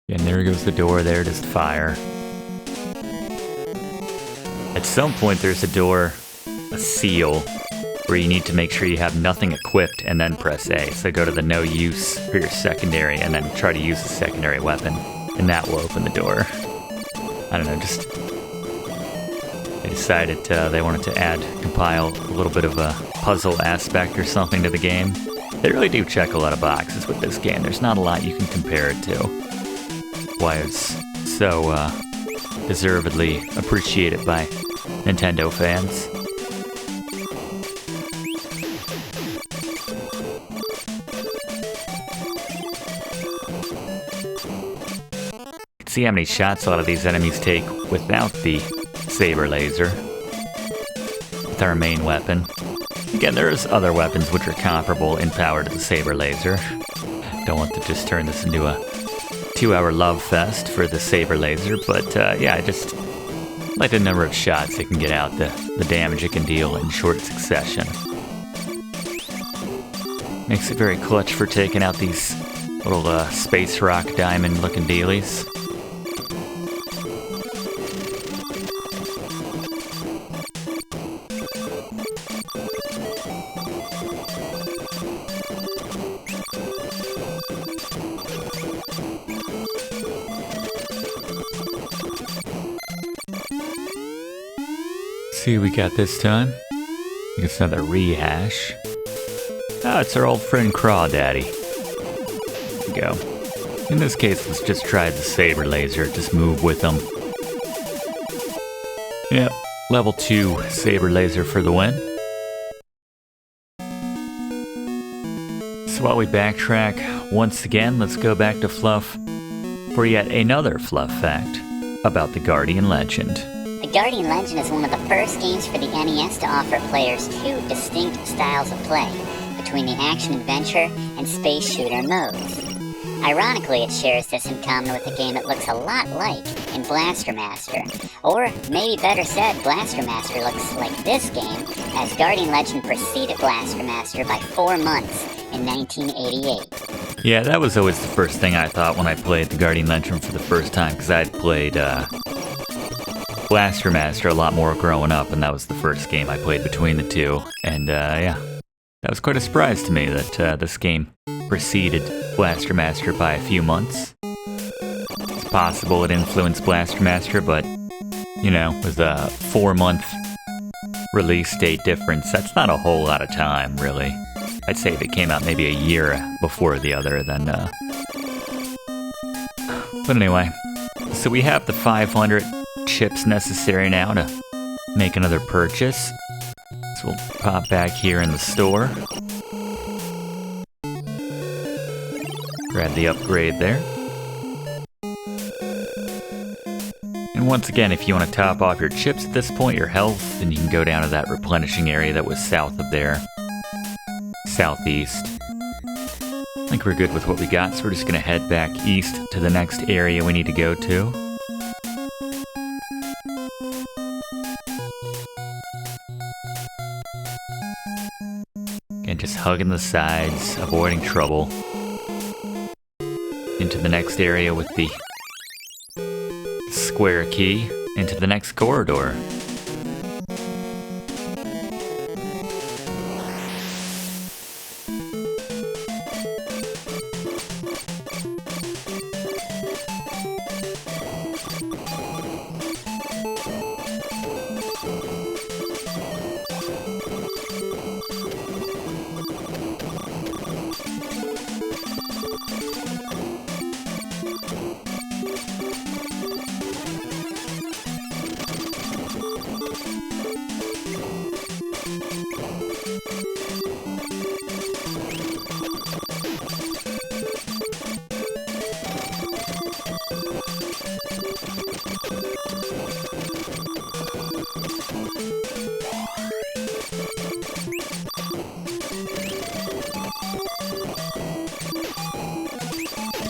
And there goes the door there, just fire. At some point there's a door, a seal, where you need to make sure you have nothing equipped and then press A. So go to the no use for your secondary and then try to use the secondary weapon, and that will open the door. I don't know, just... They decided they wanted to compile a little bit of a puzzle aspect or something to the game. They really do check a lot of boxes with this game. There's not a lot you can compare it to. Why it's so deservedly appreciated by Nintendo fans. See how many shots a lot of these enemies take without the saber laser. With our main weapon. Again, there's other weapons which are comparable in power to the saber laser. Don't want to just turn this into a 2-hour love fest for the saber laser, but yeah, I just like the number of shots it can get out, the damage it can deal in short succession. Makes it very clutch for taking out these little space rock diamond looking dealies. See what we got this time. I think it's another rehash. Ah, it's our old friend Crawdaddy. There we go. In this case, let's just try the saber laser. Just move with them. Yep, Level 2 Saber Laser for the win. So while we backtrack, once again, let's go back to Fluff for yet another Fluff fact about the Guardian Legend. The Guardian Legend is one of the first games for the NES to offer players two distinct styles of play between the action-adventure and space shooter modes. Ironically, it shares this in common with a game it looks a lot like in Blaster Master. Or, maybe better said, Blaster Master looks like this game, as Guardian Legend preceded Blaster Master by 4 months in 1988. Yeah, that was always the first thing I thought when I played the Guardian Legend for the first time, because I'd played Blaster Master a lot more growing up, and that was the first game I played between the two. And yeah, that was quite a surprise to me that this game preceded Blaster Master by a few months. It's possible it influenced Blaster Master, but, you know, with a 4-month release date difference, that's not a whole lot of time, really. I'd say if it came out maybe a year before the other, then, But anyway, so we have the 500 chips necessary now to make another purchase. So we'll pop back here in the store. Grab the upgrade there. And once again, if you want to top off your chips at this point, your health, then you can go down to that replenishing area that was south of there. Southeast. I think we're good with what we got, so we're just going to head back east to the next area we need to go to. Again, just hugging the sides, avoiding trouble. Into the next area with the square key, into the next corridor.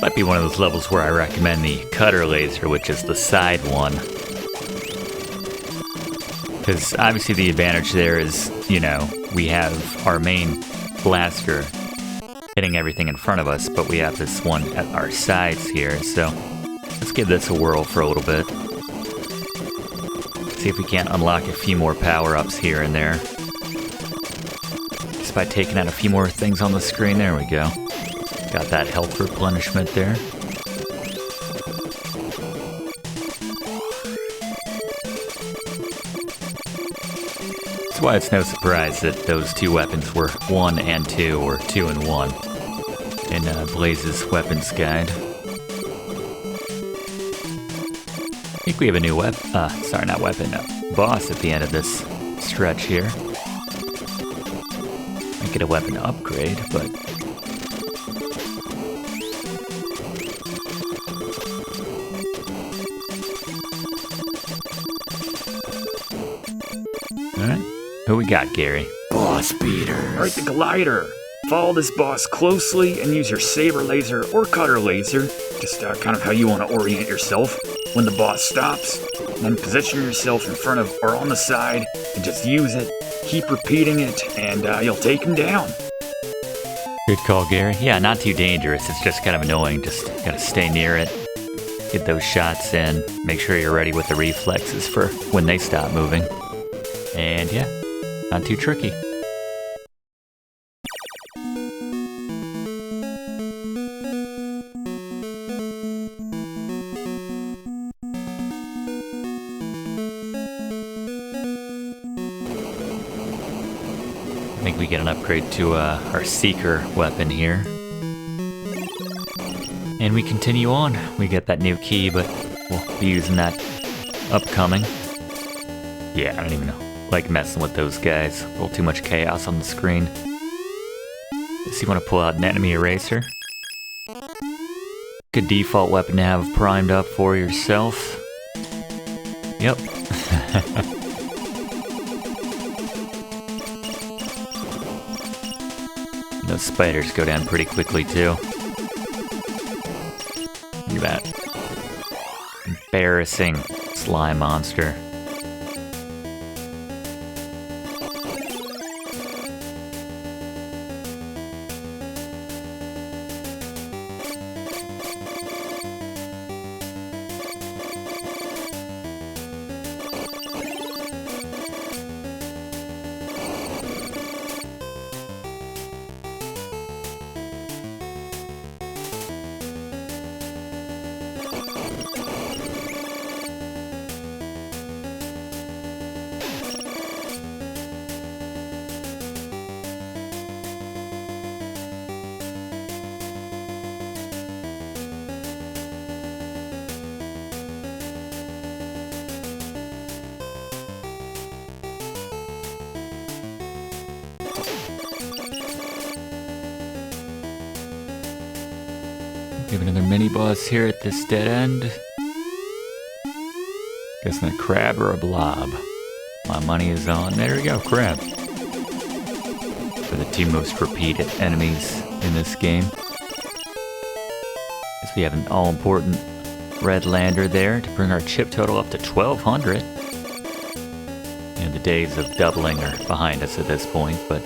Might be one of those levels where I recommend the cutter laser, which is the side one. Because obviously the advantage there is, you know, we have our main blaster hitting everything in front of us, but we have this one at our sides here, so let's give this a whirl for a little bit. See if we can't unlock a few more power-ups here and there. Just by taking out a few more things on the screen, there we go. Got that health replenishment there. That's why it's no surprise that those two weapons were 1 and 2, or 2 and 1, in Blaze's weapons guide. I think we have a new boss at the end of this stretch here. Might get a weapon upgrade, but who we got, Gary? Boss beaters. Alright, the glider. Follow this boss closely and use your saber laser or cutter laser, just kind of how you want to orient yourself when the boss stops. Then position yourself in front of or on the side and just use it. Keep repeating it and you'll take him down. Good call, Gary. Yeah, not too dangerous. It's just kind of annoying. Just gotta stay near it. Get those shots in. Make sure you're ready with the reflexes for when they stop moving. And yeah, not too tricky. I think we get an upgrade to our Seeker weapon here. And we continue on. We get that new key, but we'll be using that upcoming. Yeah, I don't even like messing with those guys. A little too much chaos on the screen. Does he want to pull out an enemy eraser? Good default weapon to have primed up for yourself. Yep. Those spiders go down pretty quickly too. Look at that. Embarrassing slime monster. We have another mini-boss here at this dead end. Guessing a crab or a blob. My money is on, there we go, crab. For the two most repeated enemies in this game. As we have an all-important red lander there to bring our chip total up to 1,200. And the days of doubling are behind us at this point, but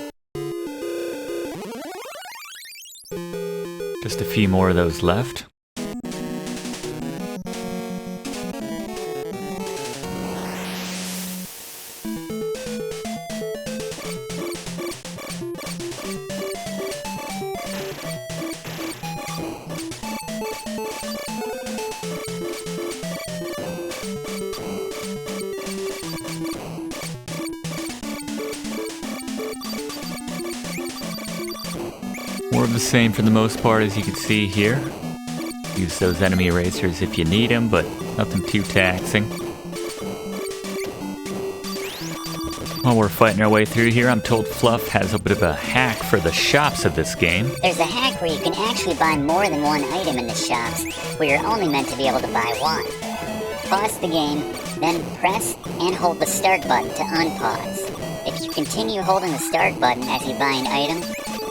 just a few more of those left. More of the same for the most part, as you can see here. Use those enemy erasers if you need them, but nothing too taxing. While we're fighting our way through here, I'm told Fluff has a bit of a hack for the shops of this game. There's a hack where you can actually buy more than one item in the shops, where you're only meant to be able to buy one. Pause the game, then press and hold the start button to unpause. If you continue holding the start button as you buy an item,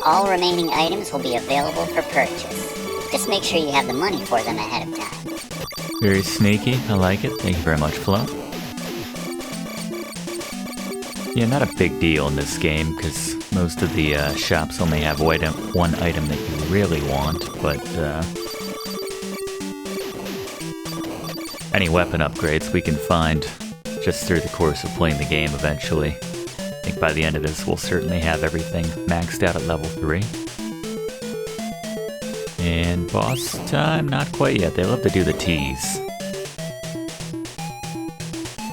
all remaining items will be available for purchase. Just make sure you have the money for them ahead of time. Very sneaky, I like it. Thank you very much, Fluff. Yeah, not a big deal in this game, because most of the shops only have one item that you really want, but any weapon upgrades we can find just through the course of playing the game eventually. I think by the end of this we'll certainly have everything maxed out at level 3. And boss time? Not quite yet. They love to do the tease.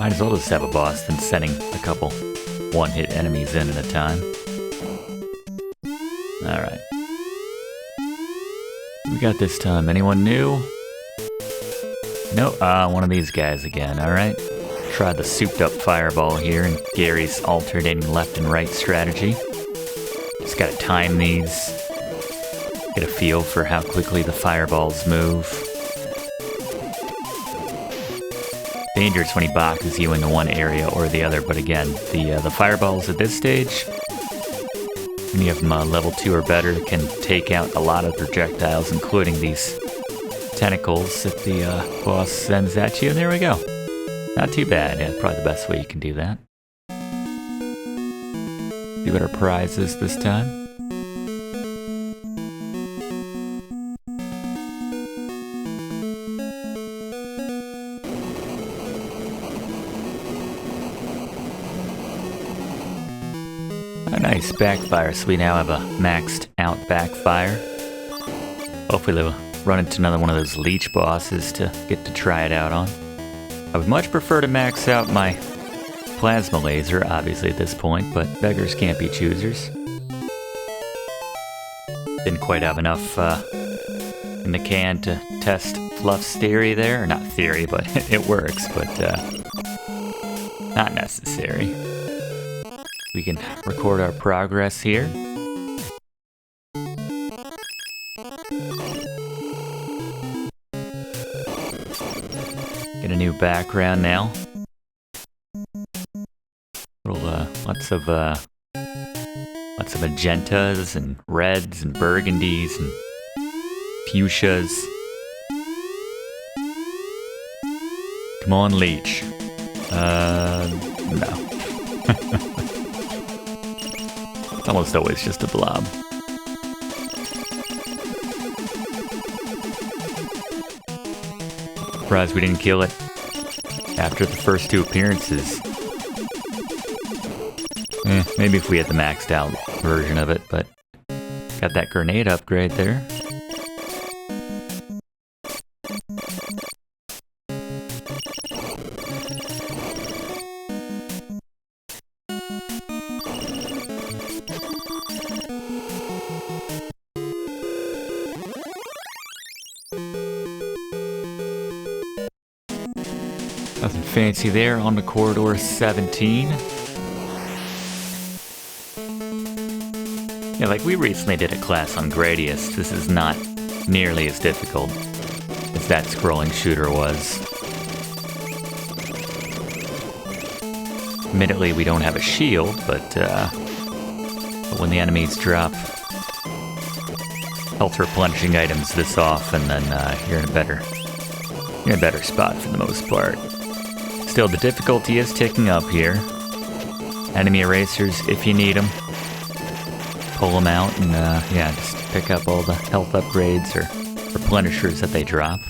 Might as well just have a boss than sending a couple one-hit enemies in at a time. Alright. We got this time. Anyone new? Nope. One of these guys again. Alright. Try the souped-up fireball here and Gary's alternating left and right strategy. Just gotta time these. Get a feel for how quickly the fireballs move. Dangerous when he boxes you into one area or the other, but again, the fireballs at this stage, when you have them level 2 or better, can take out a lot of projectiles, including these tentacles that the boss sends at you, and there we go. Not too bad. Yeah, probably the best way you can do that. See what our prize is this time. A nice backfire, so we now have a maxed out backfire. Hopefully we'll run into another one of those Leech bosses to get to try it out on. I would much prefer to max out my plasma laser, obviously at this point, but beggars can't be choosers. Didn't quite have enough in the can to test Fluff's theory there. Or not theory, but it works, but Not necessary. We can record our progress here. Get a new background now. Little, lots of magentas and reds and burgundies and fuchsias. Come on, Leech. No. It's almost always just a blob. Surprised we didn't kill it after the first two appearances. Maybe if we had the maxed out version of it, but got that grenade upgrade there. Nothing fancy there on the corridor 17. Yeah, like we recently did a class on Gradius. This is not nearly as difficult as that scrolling shooter was. Admittedly, we don't have a shield, but when the enemies drop health replenishing items this often, then you're in a better spot for the most part. Still, the difficulty is ticking up here. Enemy erasers, if you need them, pull them out and yeah, just pick up all the health upgrades or replenishers that they drop.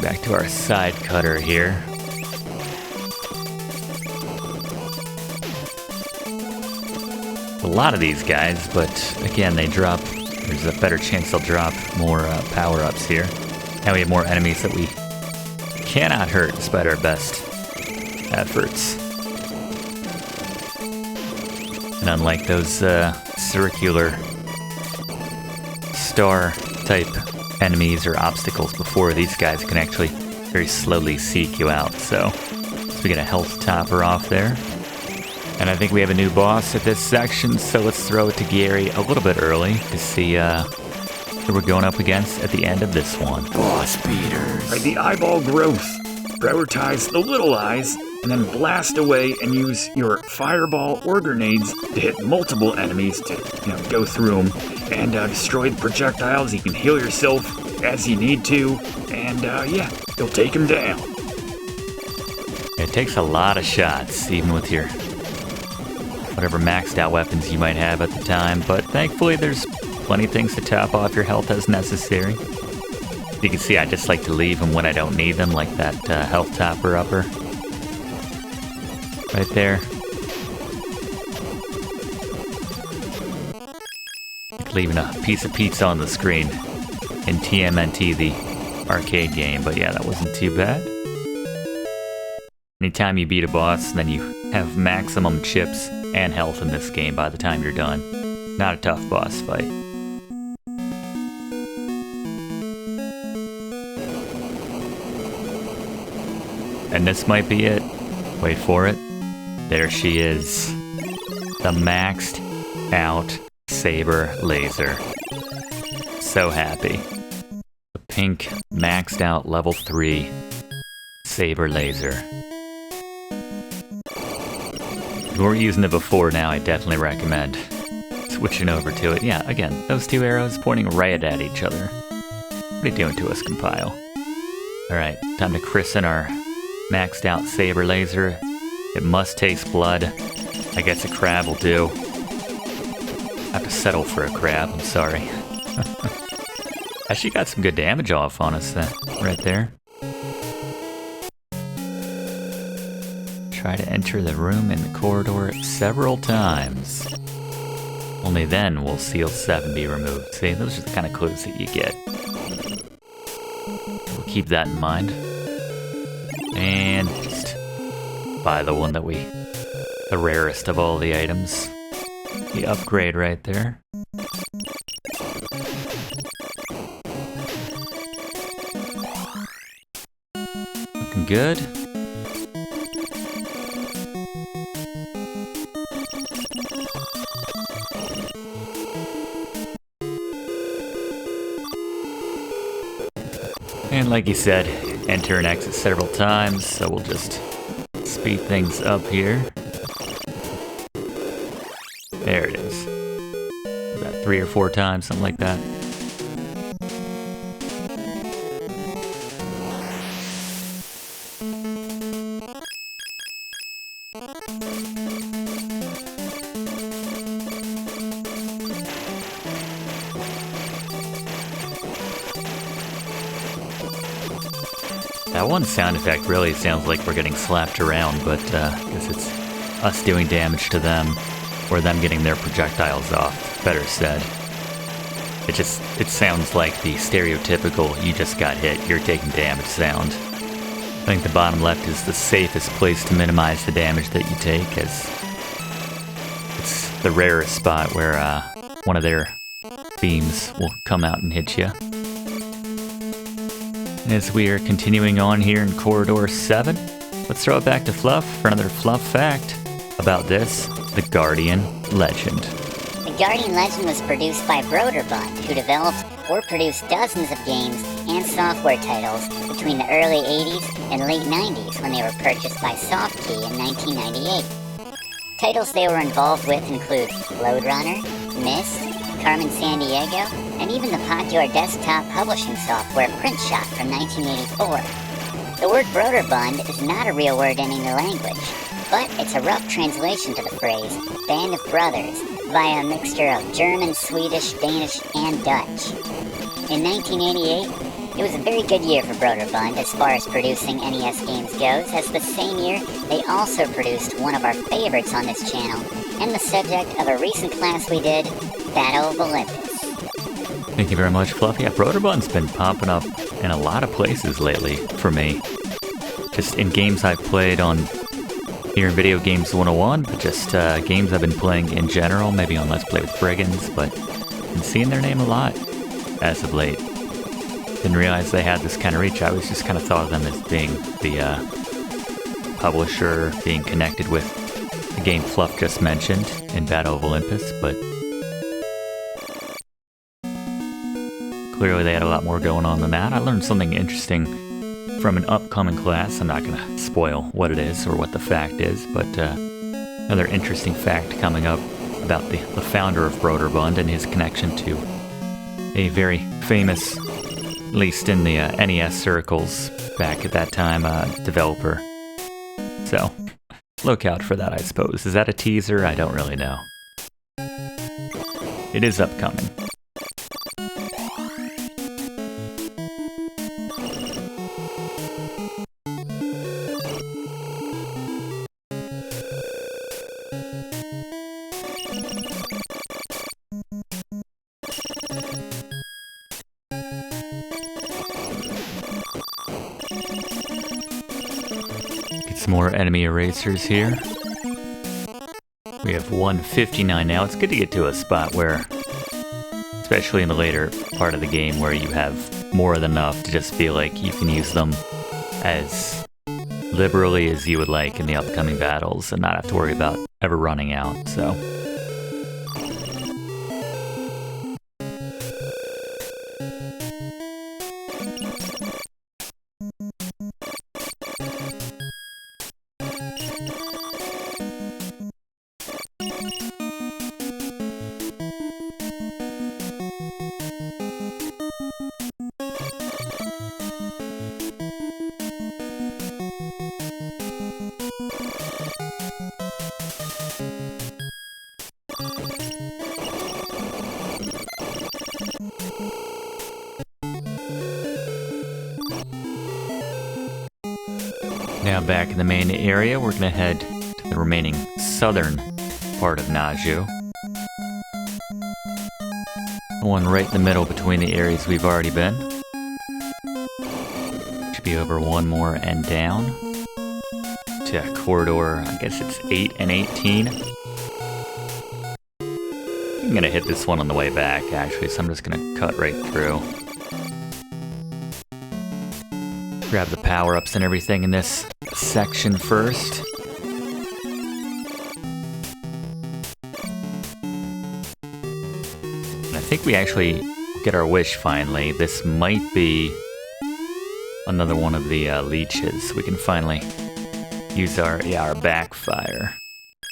Back to our side cutter here. A lot of these guys, but again, they drop. There's a better chance they'll drop more power-ups here. And we have more enemies that we cannot hurt despite our best efforts. And unlike those circular star-type enemies or obstacles before, these guys can actually very slowly seek you out. So we get a health topper off there. And I think we have a new boss at this section, so let's throw it to Gary a little bit early to see who we're going up against at the end of this one. Boss beaters. Right, the eyeball growth. Prioritize the little eyes, and then blast away and use your fireball or grenades to hit multiple enemies to, go through them and destroy the projectiles. You can heal yourself as you need to, and yeah, you'll take them down. It takes a lot of shots, even with your whatever maxed out weapons you might have at the time, but thankfully there's plenty of things to top off your health as necessary. You can see I just like to leave them when I don't need them, like that health topper upper. Right there. Like leaving a piece of pizza on the screen in TMNT, the arcade game, but yeah, that wasn't too bad. Anytime you beat a boss, then you have maximum chips and health in this game by the time you're done. Not a tough boss fight. And this might be it. Wait for it. There she is. The maxed out Saber Laser. So happy. The pink maxed out level 3 Saber Laser. If you weren't using it before now, I definitely recommend switching over to it. Yeah, again, those two arrows pointing right at each other. What are you doing to us, Compile? Alright, time to christen our maxed out Saber Laser. It must taste blood. I guess a crab will do. I have to settle for a crab, I'm sorry. Actually got some good damage off on us right there. Try to enter the room in the corridor several times. Only then will Seal 7 be removed. See, those are the kind of clues that you get. We'll keep that in mind. And just buy the one that the rarest of all the items. The upgrade right there. good. And like you said, enter and exit several times, so we'll just speed things up here. There it is. About 3 or 4 times, something like that. That one sound effect really sounds like we're getting slapped around, but because it's us doing damage to them, or them getting their projectiles off, better said. It sounds like the stereotypical you just got hit, you're taking damage sound. I think the bottom left is the safest place to minimize the damage that you take, as it's the rarest spot where one of their beams will come out and hit you. As we are continuing on here in Corridor 7, let's throw it back to Fluff for another Fluff fact about this, the Guardian Legend. The Guardian Legend was produced by Broderbund, who developed or produced dozens of games and software titles between the early 80s and late 90s when they were purchased by Softkey in 1998. Titles they were involved with include Lode Runner, Myst, Carmen Sandiego, and even the popular desktop publishing software Printshop from 1984. The word Broderbund is not a real word in any language, but it's a rough translation to the phrase Band of Brothers via a mixture of German, Swedish, Danish, and Dutch. In 1988, it was a very good year for Broderbund as far as producing NES games goes, as the same year they also produced one of our favorites on this channel, and the subject of a recent class we did, Battle of Olympus. Thank you very much, Fluff. Yeah, Broderbund's been popping up in a lot of places lately for me. Just in games I've played on here in Video Games 101, but just games I've been playing in general, maybe on Let's Play with Brigands, but I've been seeing their name a lot as of late. Didn't realize they had this kind of reach. I always just kind of thought of them as being the publisher, being connected with the game Fluff just mentioned in Battle of Olympus, but clearly they had a lot more going on than that. I learned something interesting from an upcoming class. I'm not going to spoil what it is or what the fact is, but another interesting fact coming up about the founder of Broderbund and his connection to a very famous, at least in the NES circles back at that time, developer. So, look out for that, I suppose. Is that a teaser? I don't really know. It is upcoming. Some more enemy erasers here. We have 159 now. It's good to get to a spot where, especially in the later part of the game, where you have more than enough to just feel like you can use them as liberally as you would like in the upcoming battles and not have to worry about ever running out, so. Now back in the main area, we're going to head to the remaining southern part of Naju. The one right in the middle between the areas we've already been. Should be over one more and down to corridor, I guess it's 8 and 18. I'm going to hit this one on the way back, actually, so I'm just going to cut right through. Grab the power-ups and everything in this section first. And I think we actually get our wish finally. This might be another one of the leeches. We can finally use our backfire.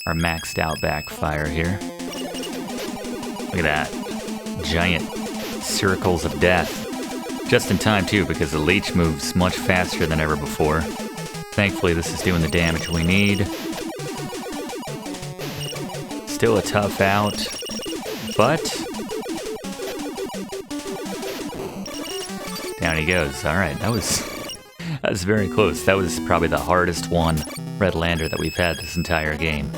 Our maxed out backfire here. Look at that. Giant circles of death. Just in time too, because the leech moves much faster than ever before. Thankfully this is doing the damage we need. Still a tough out, but down he goes. Alright, that was very close. That was probably the hardest one red lander that we've had this entire game.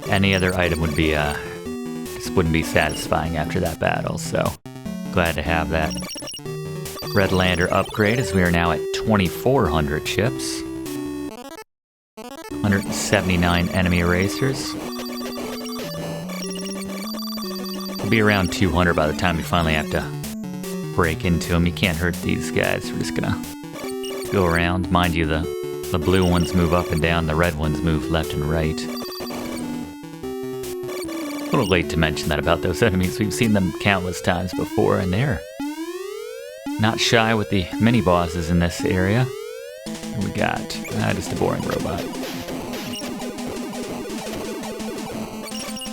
Any other item would be just wouldn't be satisfying after that battle, so glad to have that red lander upgrade as we are now at 2,400 chips. 179 enemy erasers. We'll be around 200 by the time we finally have to break into them. You can't hurt these guys. We're just gonna go around. Mind you, the blue ones move up and down, the red ones move left and right. A little late to mention that about those enemies. We've seen them countless times before, and they're not shy with the mini-bosses in this area. What we got? Just a boring robot.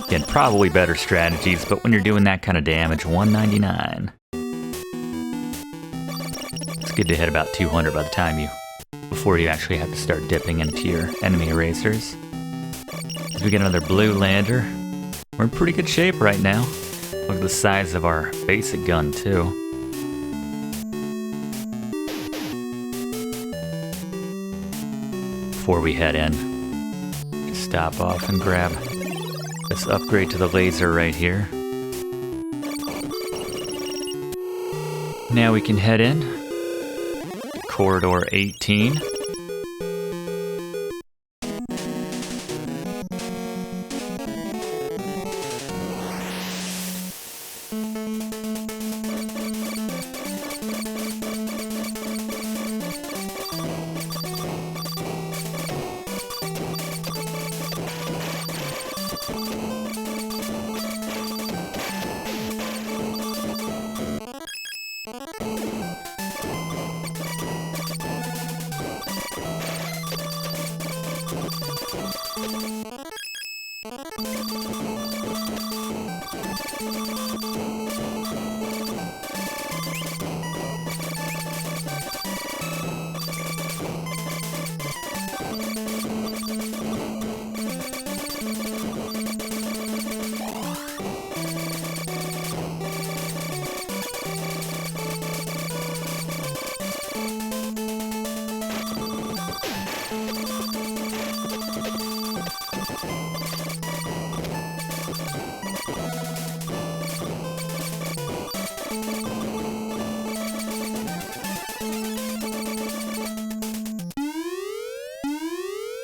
Again, probably better strategies, but when you're doing that kind of damage, 199. It's good to hit about 200 by the time before you actually have to start dipping into your enemy erasers. As we get another blue lander, we're in pretty good shape right now. Look at the size of our basic gun, too. Before we head in, just stop off and grab this upgrade to the laser right here. Now we can head in. Corridor 18.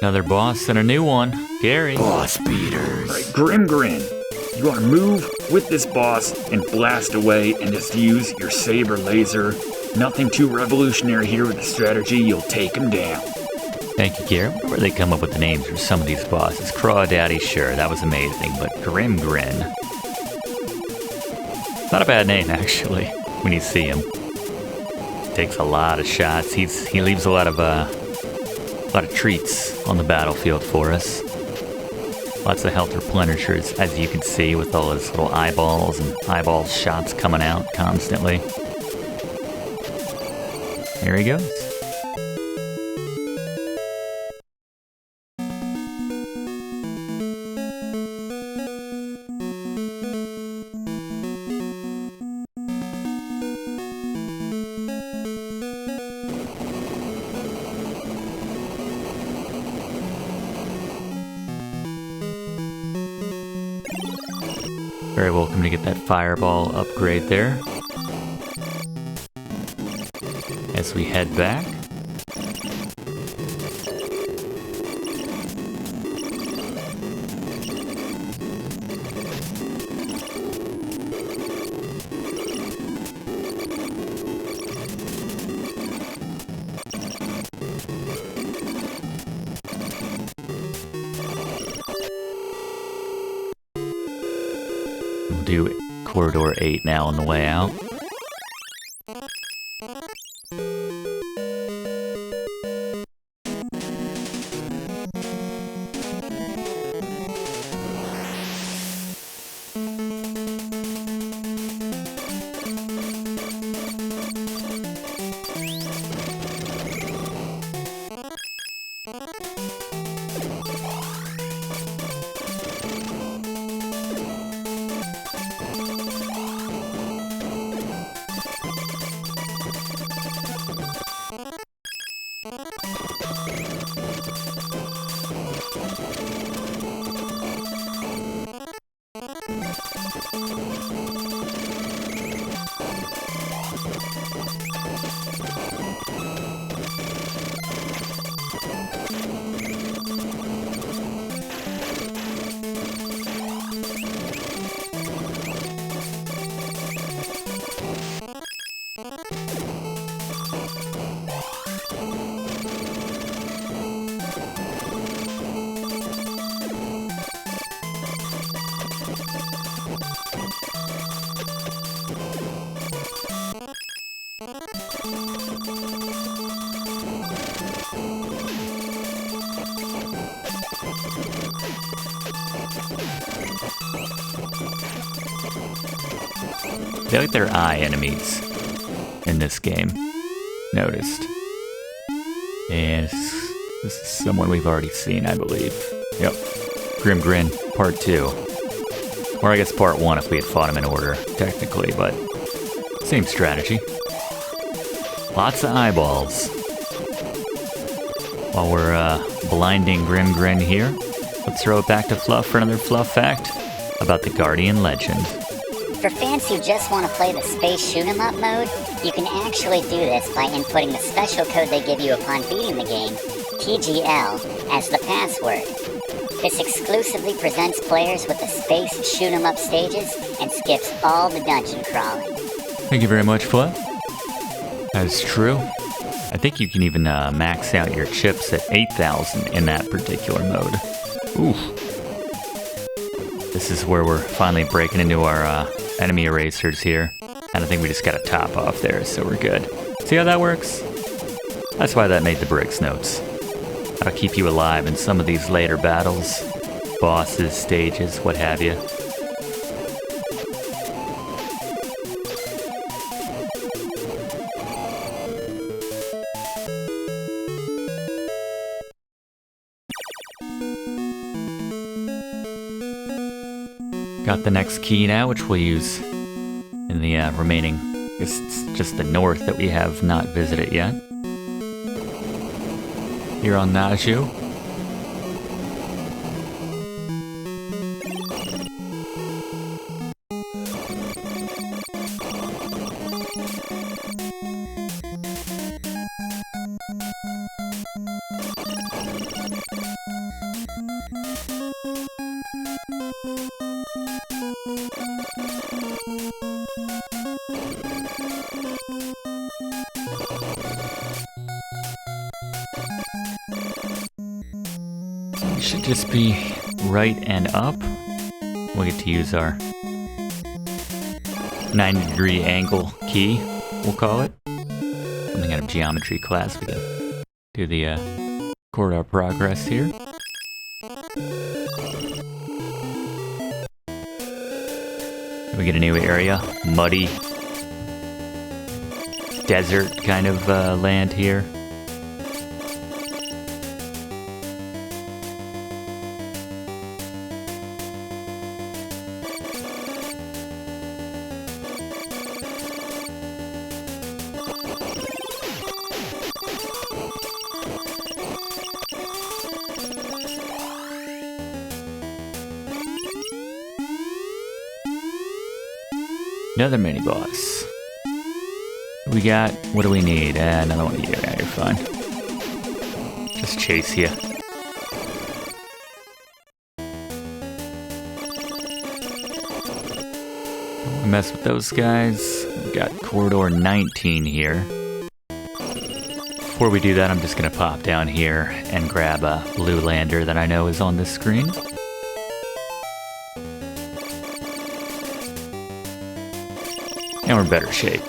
Another boss and a new one. Gary. Boss beaters. All right, Grimgrin. You want to move with this boss and blast away and just use your saber laser. Nothing too revolutionary here with the strategy. You'll take him down. Thank you, Gary. Where they come up with the names for some of these bosses. Crawdaddy, sure, that was amazing, but Grimgrin. Not a bad name, actually, when you see him. Takes a lot of shots. He leaves a lot of treats on the battlefield for us. Lots of health replenishers, as you can see, with all his little eyeballs and eyeball shots coming out constantly. Here he goes. Very welcome to get that fireball upgrade there. As we head back. We'll do Corridor 8 now on the way out. They like their eye enemies in this game. Noticed. And this is someone we've already seen, I believe. Yep. Grimgrin, part 2. Or I guess part 1 if we had fought him in order, technically, but same strategy. Lots of eyeballs. While we're blinding Grimgrin here, let's throw it back to Fluff for another Fluff fact about the Guardian legend. For fans who just want to play the space shoot 'em up mode, you can actually do this by inputting the special code they give you upon beating the game, TGL, as the password. This exclusively presents players with the space shoot 'em up stages and skips all the dungeon crawling. Thank you very much, Fluff. That's true. I think you can even max out your chips at 8,000 in that particular mode. Oof. This is where we're finally breaking into our enemy erasers here. And I think we just got a top off there, so we're good. See how that works? That's why that made the bricks notes. That'll keep you alive in some of these later battles, bosses, stages, what have you. Got the next key now, which we'll use in the remaining, it's just the north that we have not visited yet. Here on Naju. Should just be right and up. We'll get to use our 90-degree angle key, we'll call it. Something out of geometry class. We can do the corridor progress here. We get a new area, muddy desert kind of land here. Another mini boss. We got, what do we need? Another one of you. Yeah, you're fine. Just chase you. Don't mess with those guys. We got corridor 19 here. Before we do that, I'm just gonna pop down here and grab a blue lander that I know is on this screen. And we're in better shape.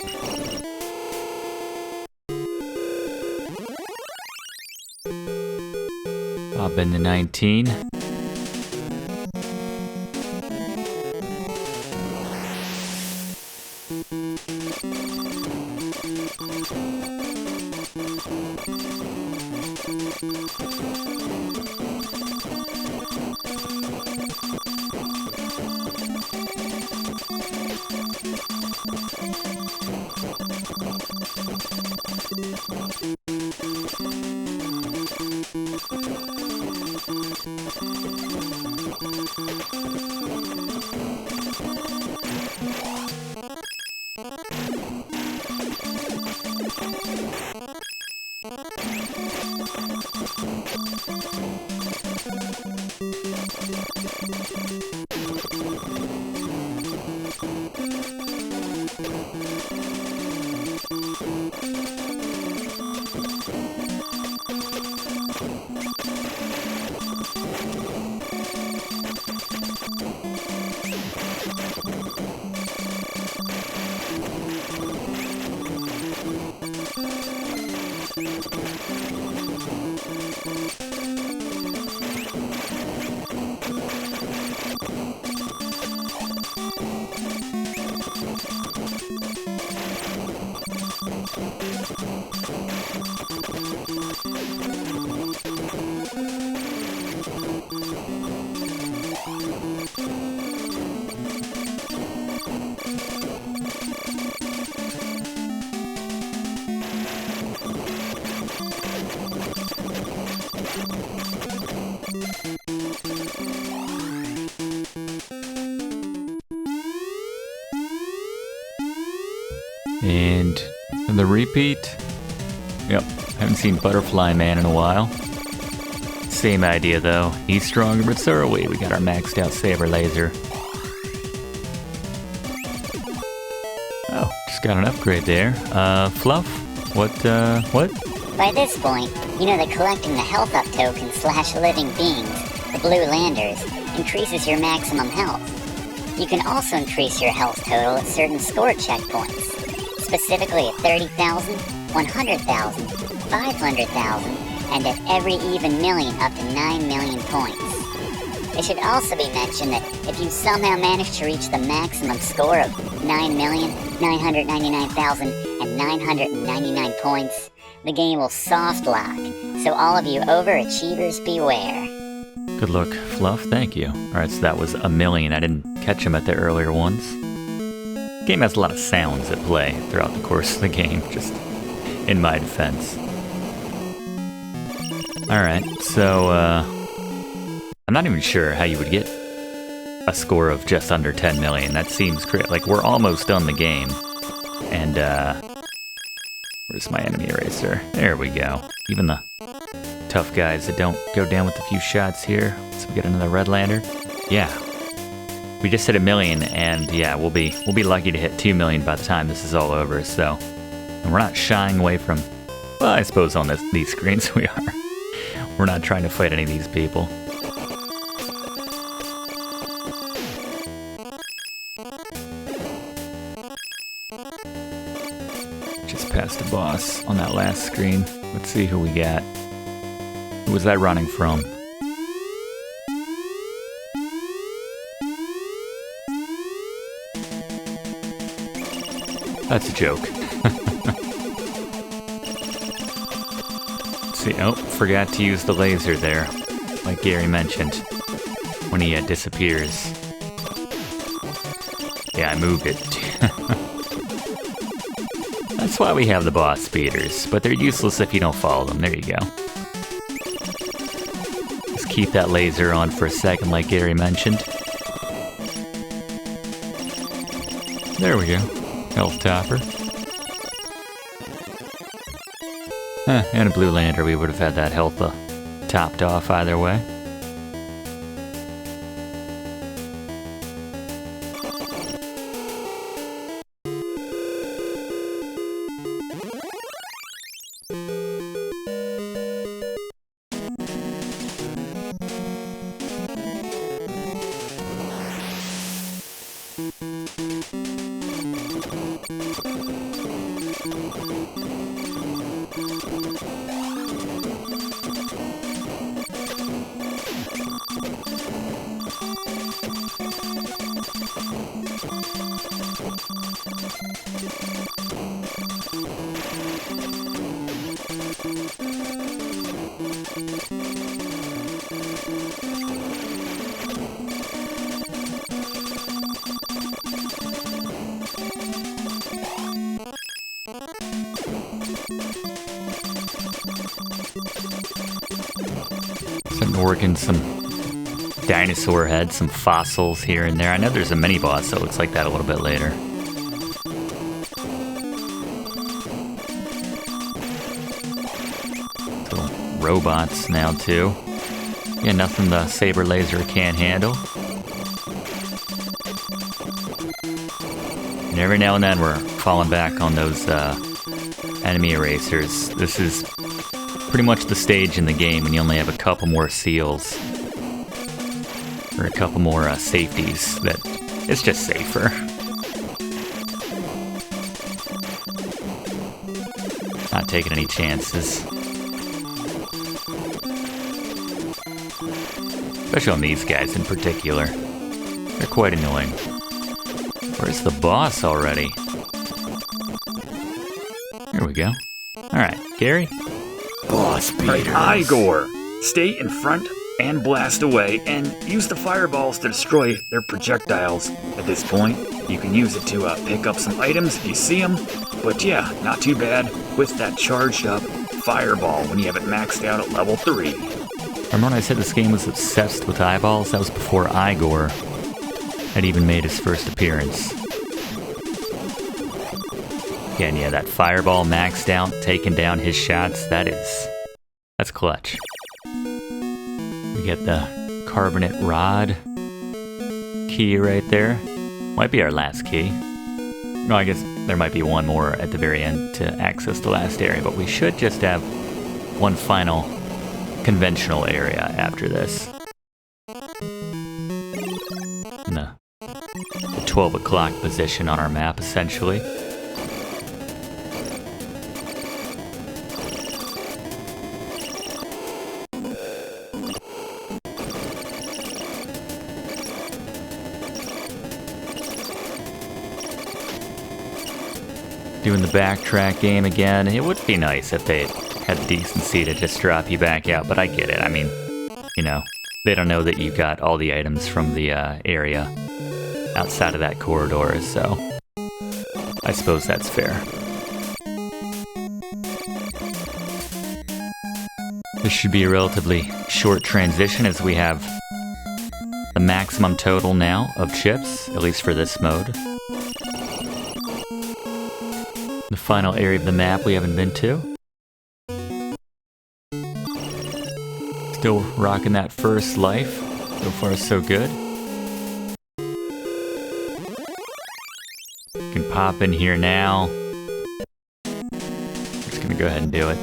Up into 19. And the repeat. Yep, haven't seen Butterfly Man in a while. Same idea though. He's stronger, but so are we. We got our maxed out Saber Laser. Oh, just got an upgrade there. Fluff? What? By this point, you know that collecting the health up token / living beings, the blue landers, increases your maximum health. You can also increase your health total at certain score checkpoints, specifically at 30,000, 100,000, 500,000, and at every even million up to 9 million points. It should also be mentioned that if you somehow manage to reach the maximum score of 9,999,999 points, the game will soft lock, so all of you overachievers beware. Good luck, Fluff, thank you. Alright, so that was 1,000,000. I didn't catch him at the earlier ones. The game has a lot of sounds at play throughout the course of the game, just in my defense. Alright, so, I'm not even sure how you would get a score of just under 10 million. That seems great. Like, we're almost done the game. And, where's my enemy eraser? There we go. Even the tough guys that don't go down with a few shots here. So we get another red lander. Yeah. We just hit 1,000,000, and yeah, we'll be lucky to hit 2 million by the time this is all over, so. And we're not shying away from, well, I suppose on these screens we are. We're not trying to fight any of these people. Just passed a boss on that last screen. Let's see who we got. Who was that running from? That's a joke. See, oh, forgot to use the laser there, like Gary mentioned, when he disappears. Yeah, I moved it. That's why we have the boss speeders, but they're useless if you don't follow them. There you go. Just keep that laser on for a second, like Gary mentioned. There we go. Health topper. And a blue lander, we would have had that health topped off either way. Working some dinosaur heads, some fossils here and there. I know there's a mini boss that looks like that a little bit later. Little robots now too. Yeah, nothing the saber laser can't handle. And every now and then we're falling back on those enemy erasers. This is pretty much the stage in the game when you only have a couple more seals or a couple more safeties that it's just safer. Not taking any chances. Especially on these guys in particular. They're quite annoying. Where's the boss already? Here we go. Alright, Gary? Boss beaters. Eyegore, stay in front and blast away, and use the fireballs to destroy their projectiles. At this point, you can use it to pick up some items if you see them, but yeah, not too bad with that charged up fireball when you have it maxed out at level 3. Remember when I said this game was obsessed with eyeballs? That was before Eyegore had even made his first appearance. Again, yeah, that fireball maxed out, taking down his shots, that's clutch. We get the carbonate rod key right there. Might be our last key. No, I guess there might be one more at the very end to access the last area, but we should just have one final conventional area after this. In the 12 o'clock position on our map, essentially. Doing the backtrack game again. It would be nice if they had the decency to just drop you back out, but I get it. I mean, you know, they don't know that you got all the items from the area outside of that corridor, so I suppose that's fair. This should be a relatively short transition as we have the maximum total now of chips, at least for this mode. The final area of the map we haven't been to. Still rocking that first life. So far, so good. Can pop in here now. Just gonna go ahead and do it.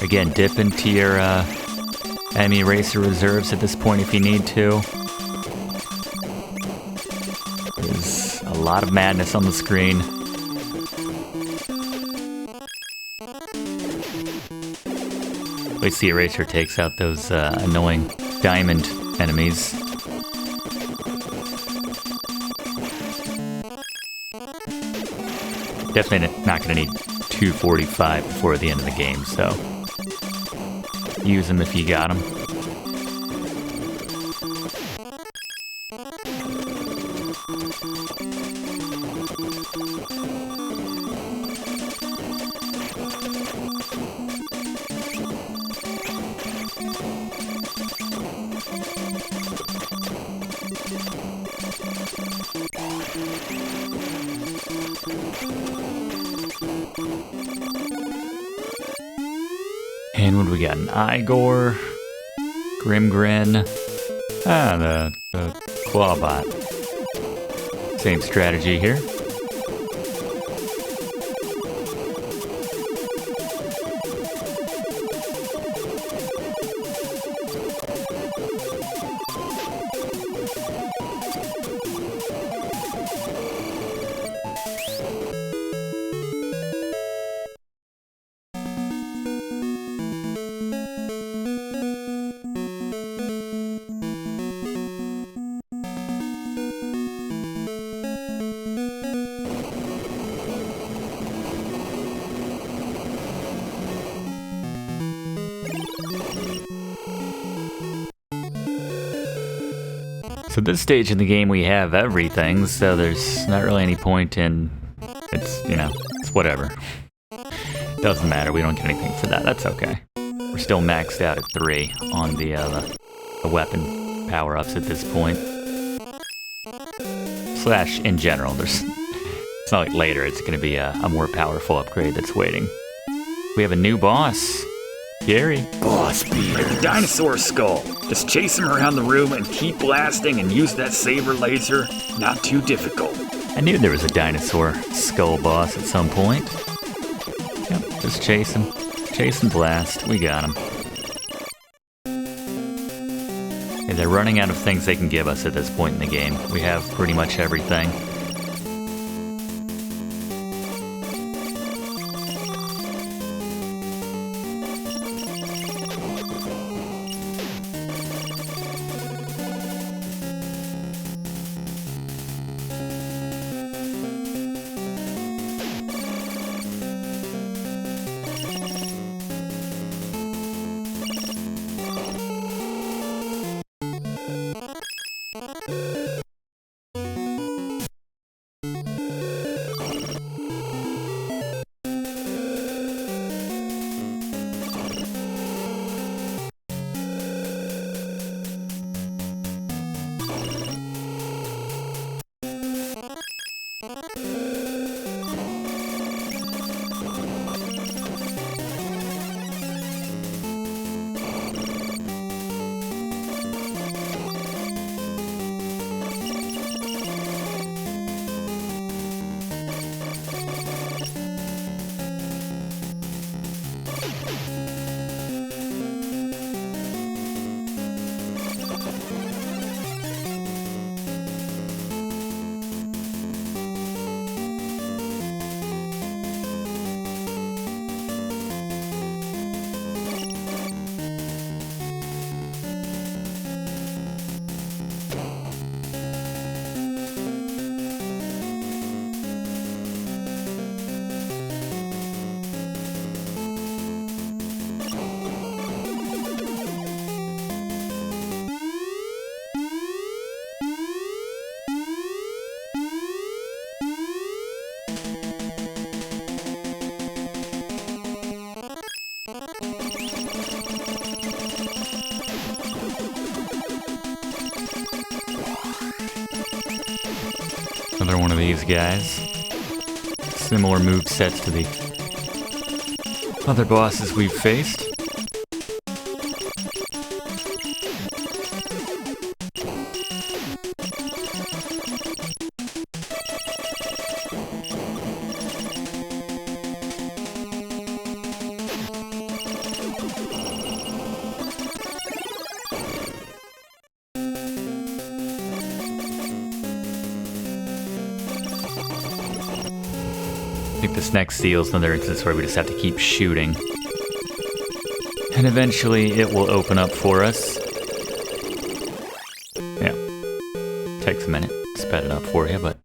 Again, dip into your enemy racer reserves at this point if you need to. There's a lot of madness on the screen. At least the eraser takes out those annoying diamond enemies. Definitely not going to need 245 before the end of the game, so use them if you got them. And what do we got? An Eyegore, Grimgrin, the Clawbot. Same strategy here. So this stage in the game we have everything, so there's not really any point in, it's whatever. Doesn't matter, we don't get anything for that, that's okay. We're still maxed out at 3 on the weapon power-ups at this point. Slash, in general, it's not like later it's going to be a more powerful upgrade that's waiting. We have a new boss. Gary. Boss beater. The Dinosaur Skull. Just chase him around the room and keep blasting and use that saber laser. Not too difficult. I knew there was a Dinosaur Skull boss at some point. Yep, just chase him. Chase and blast. We got him. Okay, they're running out of things they can give us at this point in the game. We have pretty much everything. Another one of these guys. Similar movesets to the other bosses we've faced. I think this next seal's another instance where we just have to keep shooting. And eventually it will open up for us. Yeah. Takes a minute. Sped it up for you, but...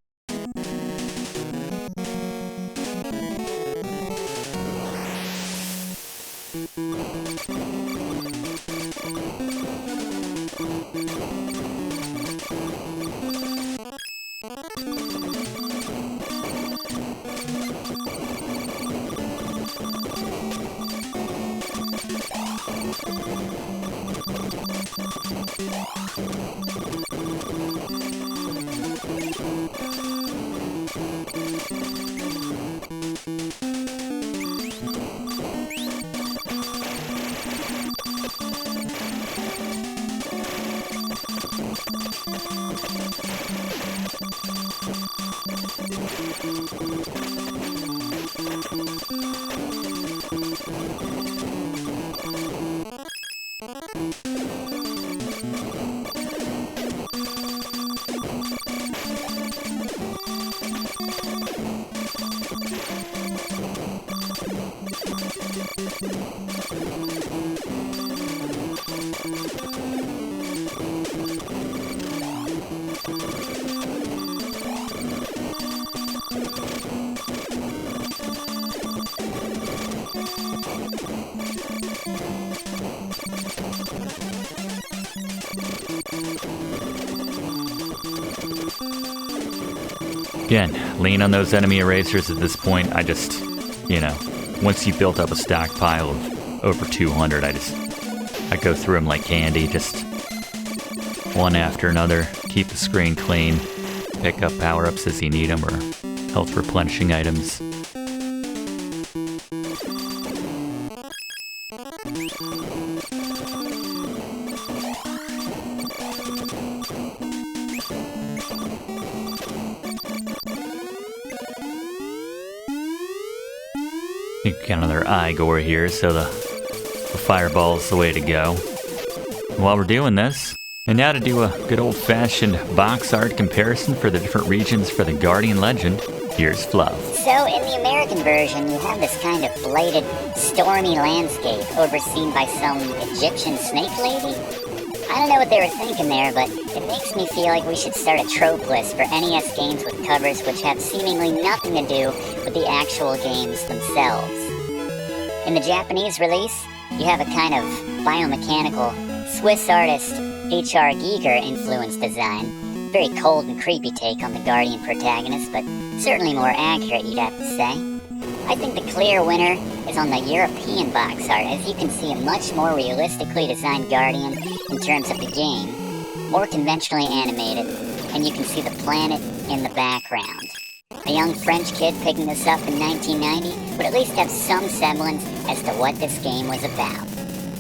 Again, lean on those enemy erasers at this point. I just, once you built up a stockpile of over 200, I go through them like candy, just one after another. Keep the screen clean. Pick up power-ups as you need them, or health replenishing items. You got another Eyegore here, so the fireball's the way to go. And while we're doing this, and now to do a good old-fashioned box art comparison for the different regions for the Guardian Legend, here's Fluff. So in the American version, you have this kind of blighted, stormy landscape overseen by some Egyptian snake lady. I don't know what they were thinking there, but it makes me feel like we should start a trope list for NES games with covers which have seemingly nothing to do with the actual games themselves. In the Japanese release, you have a kind of biomechanical, Swiss artist H.R. Giger influenced design. Very cold and creepy take on the Guardian protagonist, but certainly more accurate, you'd have to say. I think the clear winner is on the European box art, as you can see a much more realistically designed Guardian in terms of the game, more conventionally animated, and you can see the planet in the background. A young French kid picking this up in 1990 would at least have some semblance as to what this game was about.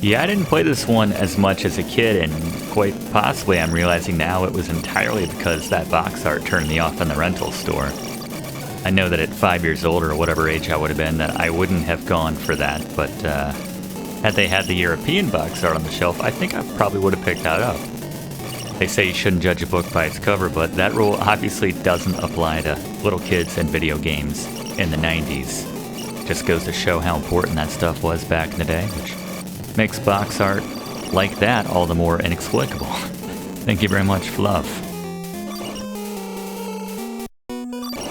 Yeah, I didn't play this one as much as a kid, and quite possibly I'm realizing now it was entirely because that box art turned me off in the rental store. I know that at 5 years old, or whatever age I would have been, that I wouldn't have gone for that, but had they had the European box art on the shelf, I think I probably would have picked that up. They say you shouldn't judge a book by its cover, but that rule obviously doesn't apply to little kids and video games in the 90s. Just goes to show how important that stuff was back in the day, which makes box art like that all the more inexplicable. Thank you very much, Fluff.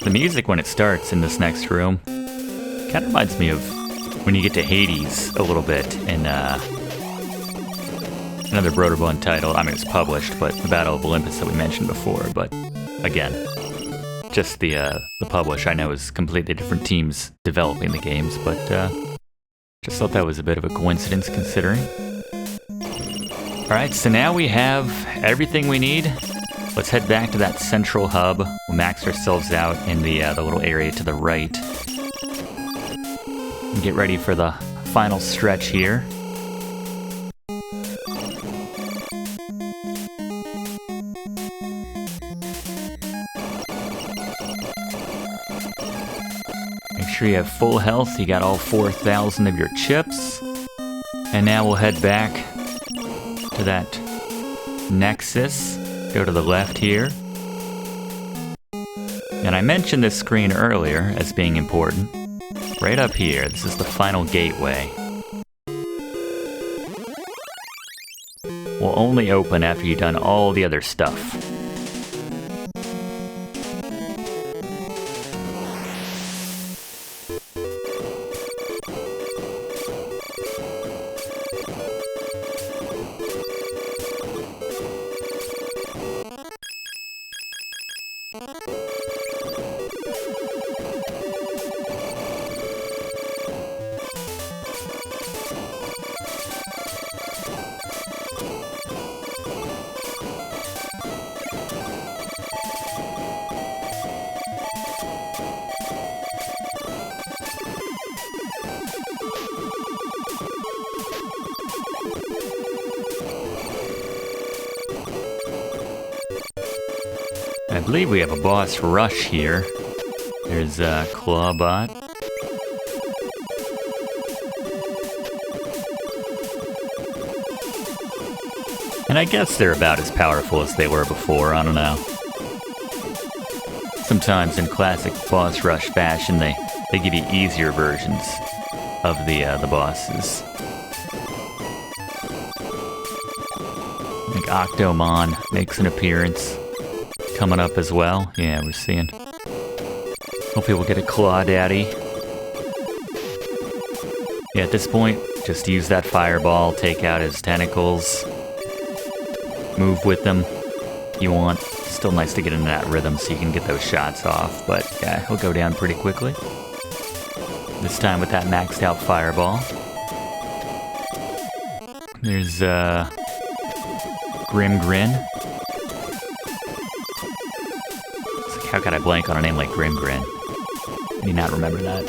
The music when it starts in this next room kind of reminds me of when you get to Hades a little bit in another Broderbund title. I mean, it's published, but the Battle of Olympus that we mentioned before. But again, just the publish I know is completely different teams developing the games, but just thought that was a bit of a coincidence considering. Alright, so now we have everything we need. Let's head back to that central hub. We'll max ourselves out in the little area to the right. And get ready for the final stretch here. Make sure you have full health. You got all 4,000 of your chips. And now we'll head back to that Nexus. Go to the left here. And I mentioned this screen earlier as being important. Right up here, this is the final gateway. Will only open after you've done all the other stuff. I believe we have a boss rush here. There's Clawbot. And I guess they're about as powerful as they were before, I don't know. Sometimes in classic boss rush fashion, they give you easier versions of the bosses. I think Optomon makes an appearance coming up as well. Yeah, we're seeing. Hopefully we'll get a Crawdaddy. Yeah, at this point, just use that fireball, take out his tentacles, move with them if you want. Still nice to get into that rhythm so you can get those shots off, but yeah, he'll go down pretty quickly. This time with that maxed out fireball. There's Grimgrin. It's like, how could I blank on a name like Grimgrin? I do not remember that.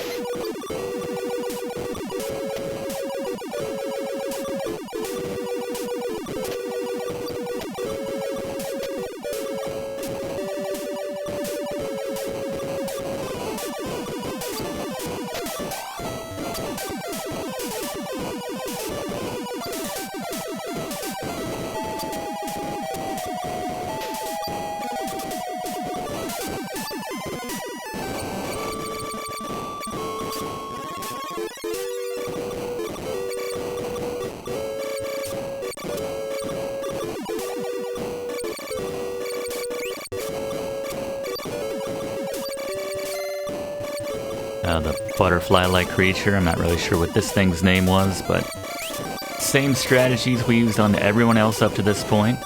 The butterfly-like creature, I'm not really sure what this thing's name was, but same strategies we used on everyone else up to this point.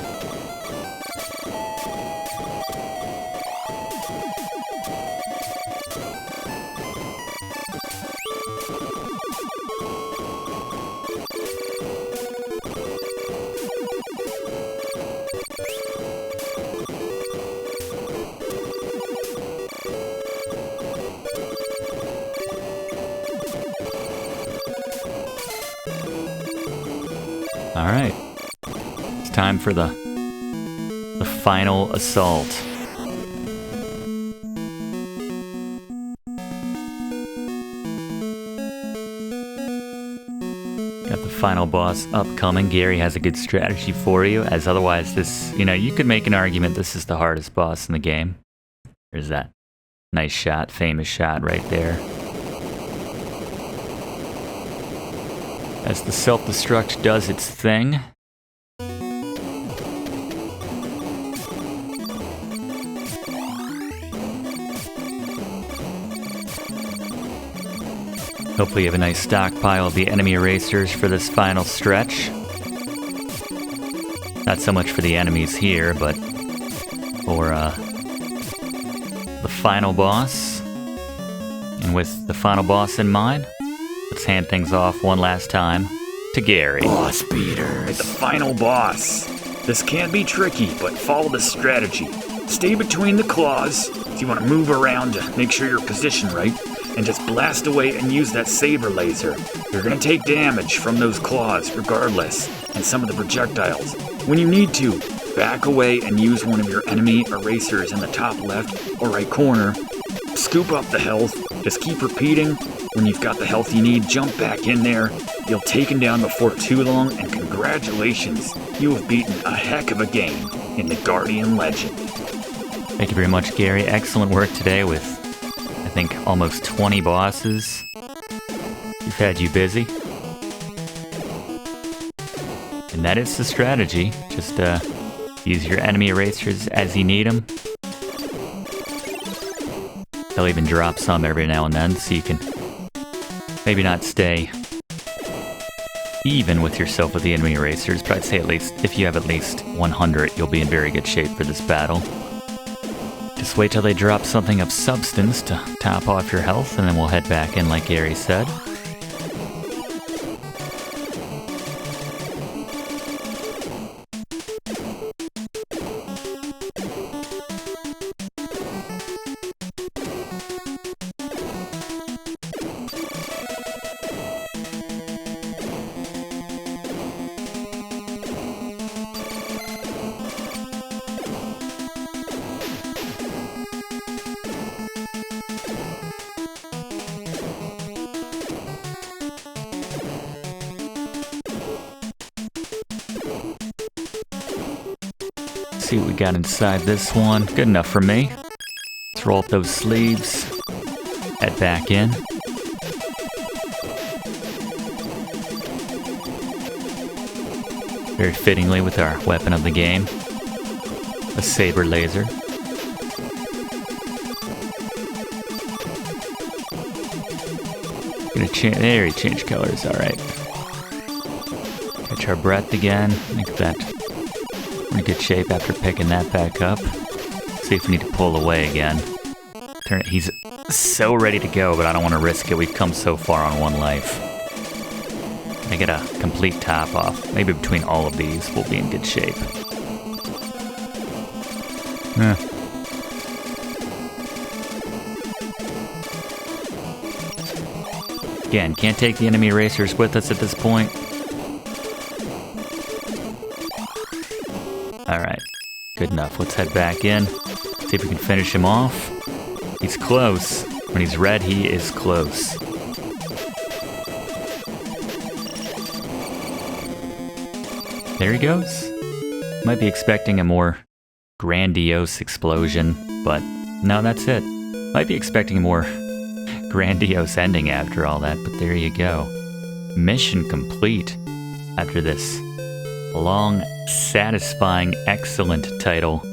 Alright, it's time for the final assault. Got the final boss upcoming. Gary has a good strategy for you, as otherwise this, you could make an argument this is the hardest boss in the game. There's that nice shot, famous shot right there. As the self-destruct does its thing. Hopefully you have a nice stockpile of the enemy erasers for this final stretch. Not so much for the enemies here, but for the final boss. And with the final boss in mind, let's hand things off one last time to Gary. Boss beaters. The final boss. This can be tricky, but follow the strategy. Stay between the claws, so you want to move around to make sure you're positioned right, and just blast away and use that saber laser. You're going to take damage from those claws regardless, and some of the projectiles. When you need to, back away and use one of your enemy erasers in the top left or right corner. Scoop up the health. Just keep repeating. When you've got the health you need, jump back in there. You'll take him down before too long, and congratulations, you have beaten a heck of a game in the Guardian Legend. Thank you very much, Gary. Excellent work today with, I think, almost 20 bosses. We've had you busy. And that is the strategy. Just use your enemy erasers as you need them. They'll even drop some every now and then, so you can maybe not stay even with yourself with the enemy erasers, but I'd say at least, if you have at least 100, you'll be in very good shape for this battle. Just wait till they drop something of substance to top off your health, and then we'll head back in like Gary said. see what we got inside this one. Good enough for me. Let's roll up those sleeves. Head back in. Very fittingly with our weapon of the game. A saber laser. Gonna change. There, he changed colors. All right. Catch our breath again. Make that. We're in good shape after picking that back up. See if we need to pull away again. Turn it. He's so ready to go, but I don't want to risk it. We've come so far on one life. I get a complete top off. Maybe between all of these, we'll be in good shape. Again, can't take the enemy racers with us at this point. Alright, good enough. Let's head back in. See if we can finish him off. He's close. When he's red, he is close. There he goes. Might be expecting a more grandiose explosion, but no, that's it. Might be expecting a more grandiose ending after all that, but there you go. Mission complete after this long, satisfying, excellent title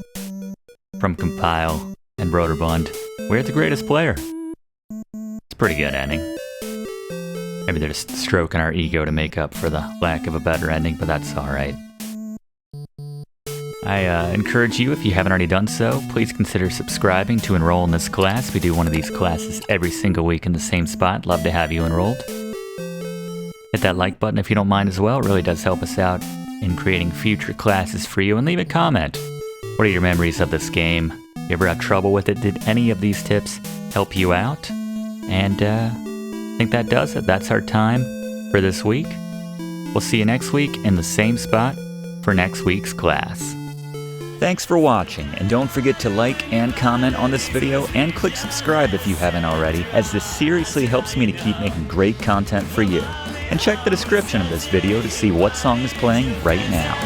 from Compile and Broderbund. We're the greatest player. It's a pretty good ending. Maybe they're just stroking our ego to make up for the lack of a better ending, but that's alright. I encourage you, if you haven't already done so, please consider subscribing to enroll in this class. We do one of these classes every single week in the same spot. Love to have you enrolled. Hit that like button if you don't mind as well. It really does help us out in creating future classes for you. And leave a comment. What are your memories of this game? You ever have trouble with it? Did any of these tips help you out? And I think that does it. That's our time for this week. We'll see you next week in the same spot for next week's class. Thanks for watching, and don't forget to like and comment on this video and click subscribe if you haven't already, as this seriously helps me to keep making great content for you. And check the description of this video to see what song is playing right now.